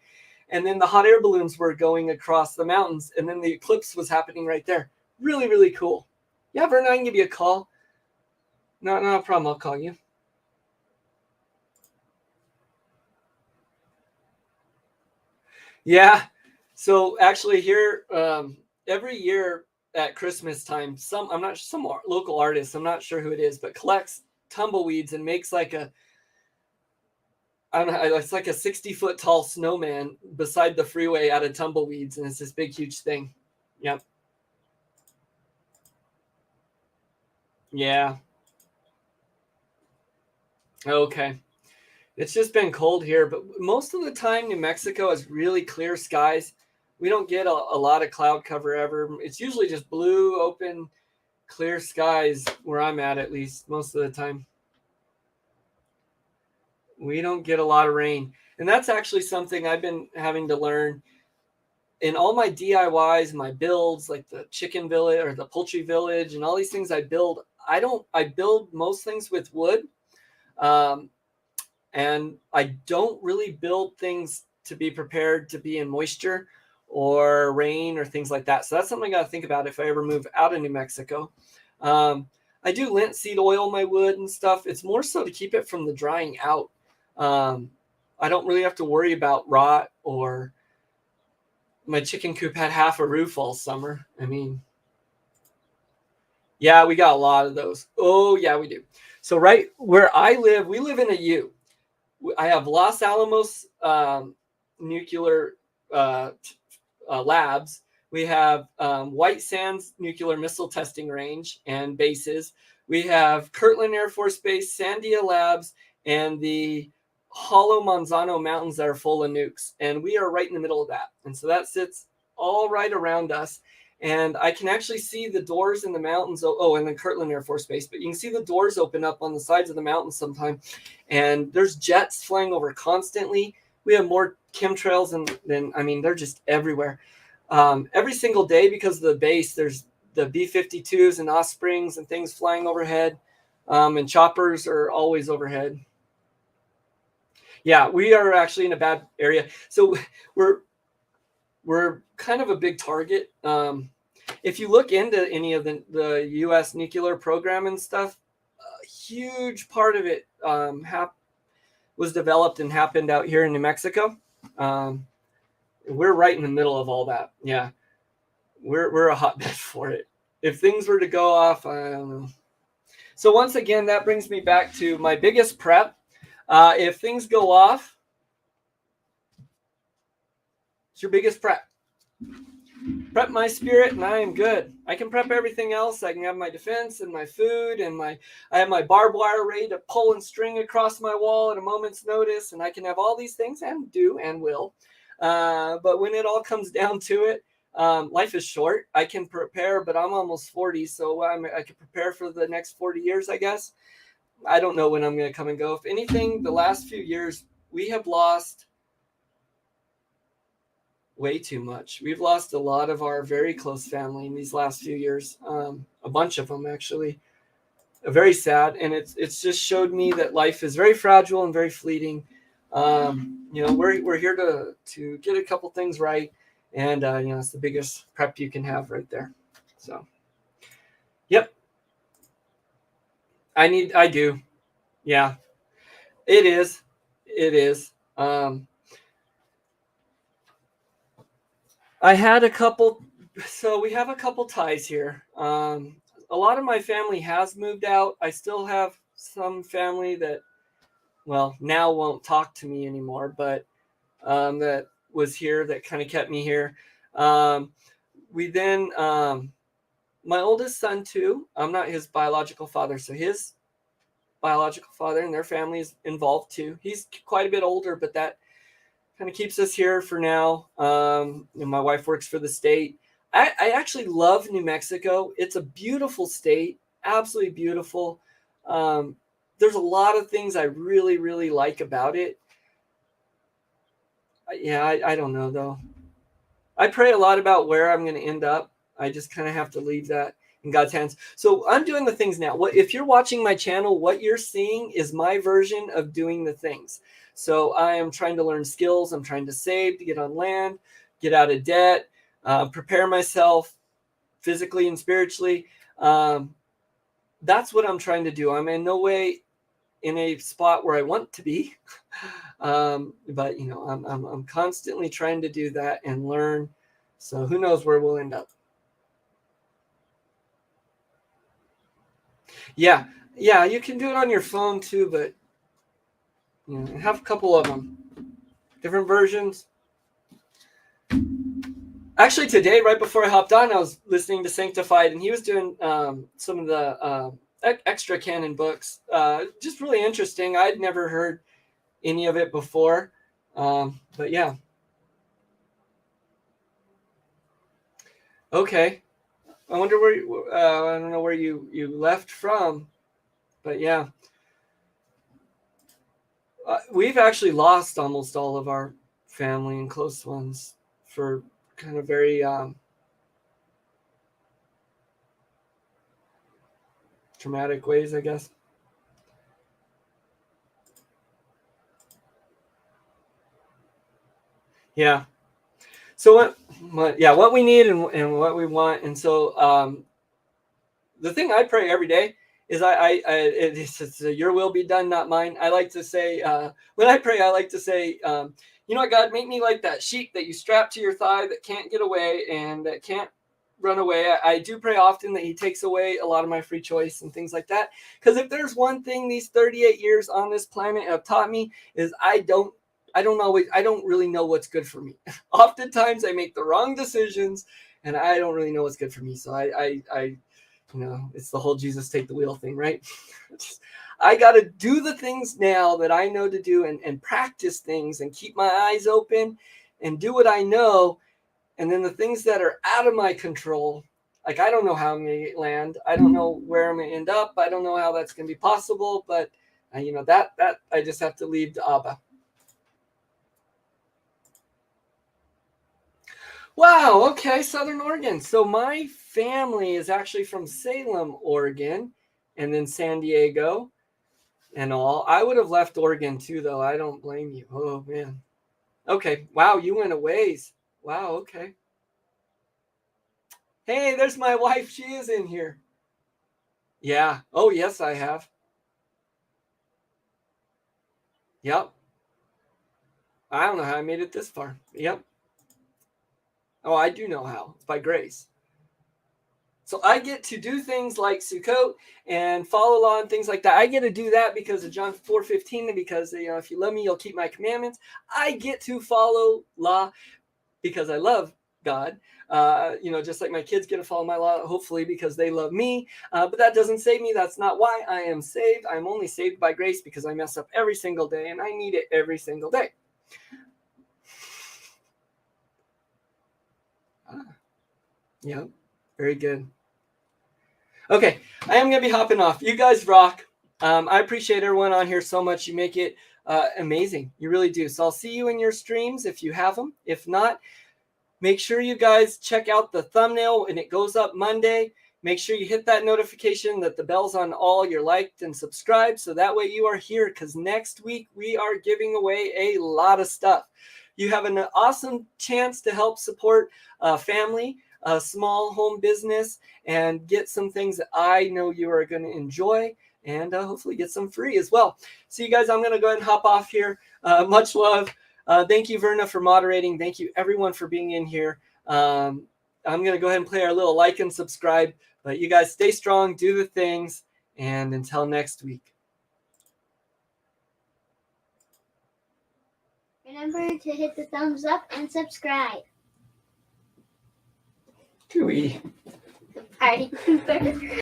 And then the hot air balloons were going across the mountains. And then the eclipse was happening right there. Really, really cool. Yeah, Vernon, I can give you a call. No problem. I'll call you. Yeah. So actually here, every year at Christmas time, some local artist, I'm not sure who it is, but collects tumbleweeds and makes like it's like a 60-foot tall snowman beside the freeway out of tumbleweeds. And it's this big, huge thing. Yep. Yeah. Okay. It's just been cold here, but most of the time New Mexico has really clear skies. We don't get a lot of cloud cover ever. It's usually just blue, open, clear skies where I'm at least most of the time. We don't get a lot of rain. And that's actually something I've been having to learn in all my DIYs, my builds, like the chicken village or the poultry village and all these things I build. I build most things with wood. And I don't really build things to be prepared to be in moisture or rain or things like that. So that's something I got to think about if I ever move out of New Mexico. I do linseed oil my wood and stuff. It's more so to keep it from the drying out. I don't really have to worry about rot, or my chicken coop had half a roof all summer. I mean, yeah, we got a lot of those. Oh, yeah, we do. So right where I live, we live in a U. I have Los Alamos nuclear labs. We have White Sands Nuclear Missile Testing Range and bases. We have Kirtland Air Force Base, Sandia Labs, and the Hollow Manzano Mountains that are full of nukes. And we are right in the middle of that. And so that sits all right around us. And I can actually see the doors in the mountains. Oh, and then Kirtland Air Force Base. But you can see the doors open up on the sides of the mountains sometime. And there's jets flying over constantly. We have more chemtrails than they're just everywhere. Every single day, because of the base, there's the B-52s and Ospreys and things flying overhead. And choppers are always overhead. Yeah, we are actually in a bad area. So we're kind of a big target. If you look into any of the U.S. nuclear program and stuff, a huge part of it was developed and happened out here in New Mexico. We're right in the middle of all that. Yeah, we're a hotbed for it. If things were to go off, I don't know. So once again, that brings me back to my biggest prep. If things go off, it's your biggest prep. Prep my spirit and I am good. I can prep everything else. I can have my defense and my food and I have my barbed wire ready to pull and string across my wall at a moment's notice, and I can have all these things and do and will. But when it all comes down to it, life is short. I can prepare, but I'm almost 40, so I can prepare for the next 40 years, I guess. I don't know when I'm going to come and go. If anything, the last few years, we have lost way too much. We've lost a lot of our very close family in these last few years. A bunch of them actually. Very sad, and it's just showed me that life is very fragile and very fleeting. We're here to get a couple things right, and it's the biggest prep you can have right there. So, yep, I do, yeah, it is. I had a couple, so we have a couple ties here. A lot of my family has moved out. I still have some family that, well, now won't talk to me anymore, but that was here that kind of kept me here. We then, my oldest son too, I'm not his biological father, so his biological father and their family is involved too. He's quite a bit older, but that kind of keeps us here for now. And my wife works for the state. I actually love New Mexico. It's a beautiful state, absolutely beautiful. There's a lot of things I really, really like about it. Yeah, I don't know though. I pray a lot about where I'm going to end up. I just kind of have to leave that in God's hands. So I'm doing the things now. If you're watching my channel, what you're seeing is my version of doing the things. So I am trying to learn skills. I'm trying to save, to get on land, get out of debt, prepare myself physically and spiritually. That's what I'm trying to do. I'm in no way in a spot where I want to be. But I'm constantly trying to do that and learn. So who knows where we'll end up. Yeah, you can do it on your phone too, but have a couple of them, different versions. Actually, today, right before I hopped on, I was listening to Sanctified, and he was doing some of the extra canon books. Just really interesting. I'd never heard any of it before, but yeah. Okay. I wonder where I don't know where you left from, but yeah. We've actually lost almost all of our family and close ones for kind of very traumatic ways, I guess. Yeah. So what we need and what we want, and so the thing I pray every day is it's your will be done, not mine. I like to say when I pray, I like to say, God, make me like that sheep that you strap to your thigh that can't get away and that can't run away. I do pray often that he takes away a lot of my free choice and things like that. Because if there's one thing these 38 years on this planet have taught me is I don't really know what's good for me. Oftentimes I make the wrong decisions and I don't really know what's good for me. So I it's the whole Jesus take the wheel thing, right? I got to do the things now that I know to do and practice things and keep my eyes open and do what I know. And then the things that are out of my control, like I don't know how I'm going to land. I don't know where I'm going to end up. I don't know how that's going to be possible. But, that I just have to leave to Abba. Wow, okay, Southern Oregon. So my family is actually from Salem, Oregon, and then San Diego and all. I would have left Oregon too, though. I don't blame you. Oh, man. Okay, wow, you went a ways. Wow, okay. Hey, there's my wife. She is in here. Yeah. Oh, yes, I have. Yep. I don't know how I made it this far. Yep. Oh, I do know how. It's by grace. So I get to do things like Sukkot and follow law and things like that. I get to do that because of John 4:15, and because if you love me, you'll keep my commandments. I get to follow law because I love God. Just like my kids get to follow my law, hopefully because they love me. But that doesn't save me. That's not why I am saved. I'm only saved by grace because I mess up every single day, and I need it every single day. Yeah, very good. Okay, I am going to be hopping off. You guys rock. I appreciate everyone on here so much. You make it amazing. You really do. So I'll see you in your streams if you have them. If not, Make sure you guys check out the thumbnail when it goes up Monday. Make sure you hit that notification that the bell's on all, you're liked and subscribed, so that way you are here, because next week we are giving away a lot of stuff. You have an awesome chance to help support a family, a small home business, and get some things that I know you are going to enjoy, and hopefully get some free as well. So you guys, I'm going to go ahead and hop off here. Much love. Thank you, Verna, for moderating. Thank you, everyone, for being in here. I'm going to go ahead and play our little like and subscribe. But you guys stay strong, do the things, and until next week. Remember to hit the thumbs up and subscribe. Cooey. The party pooper.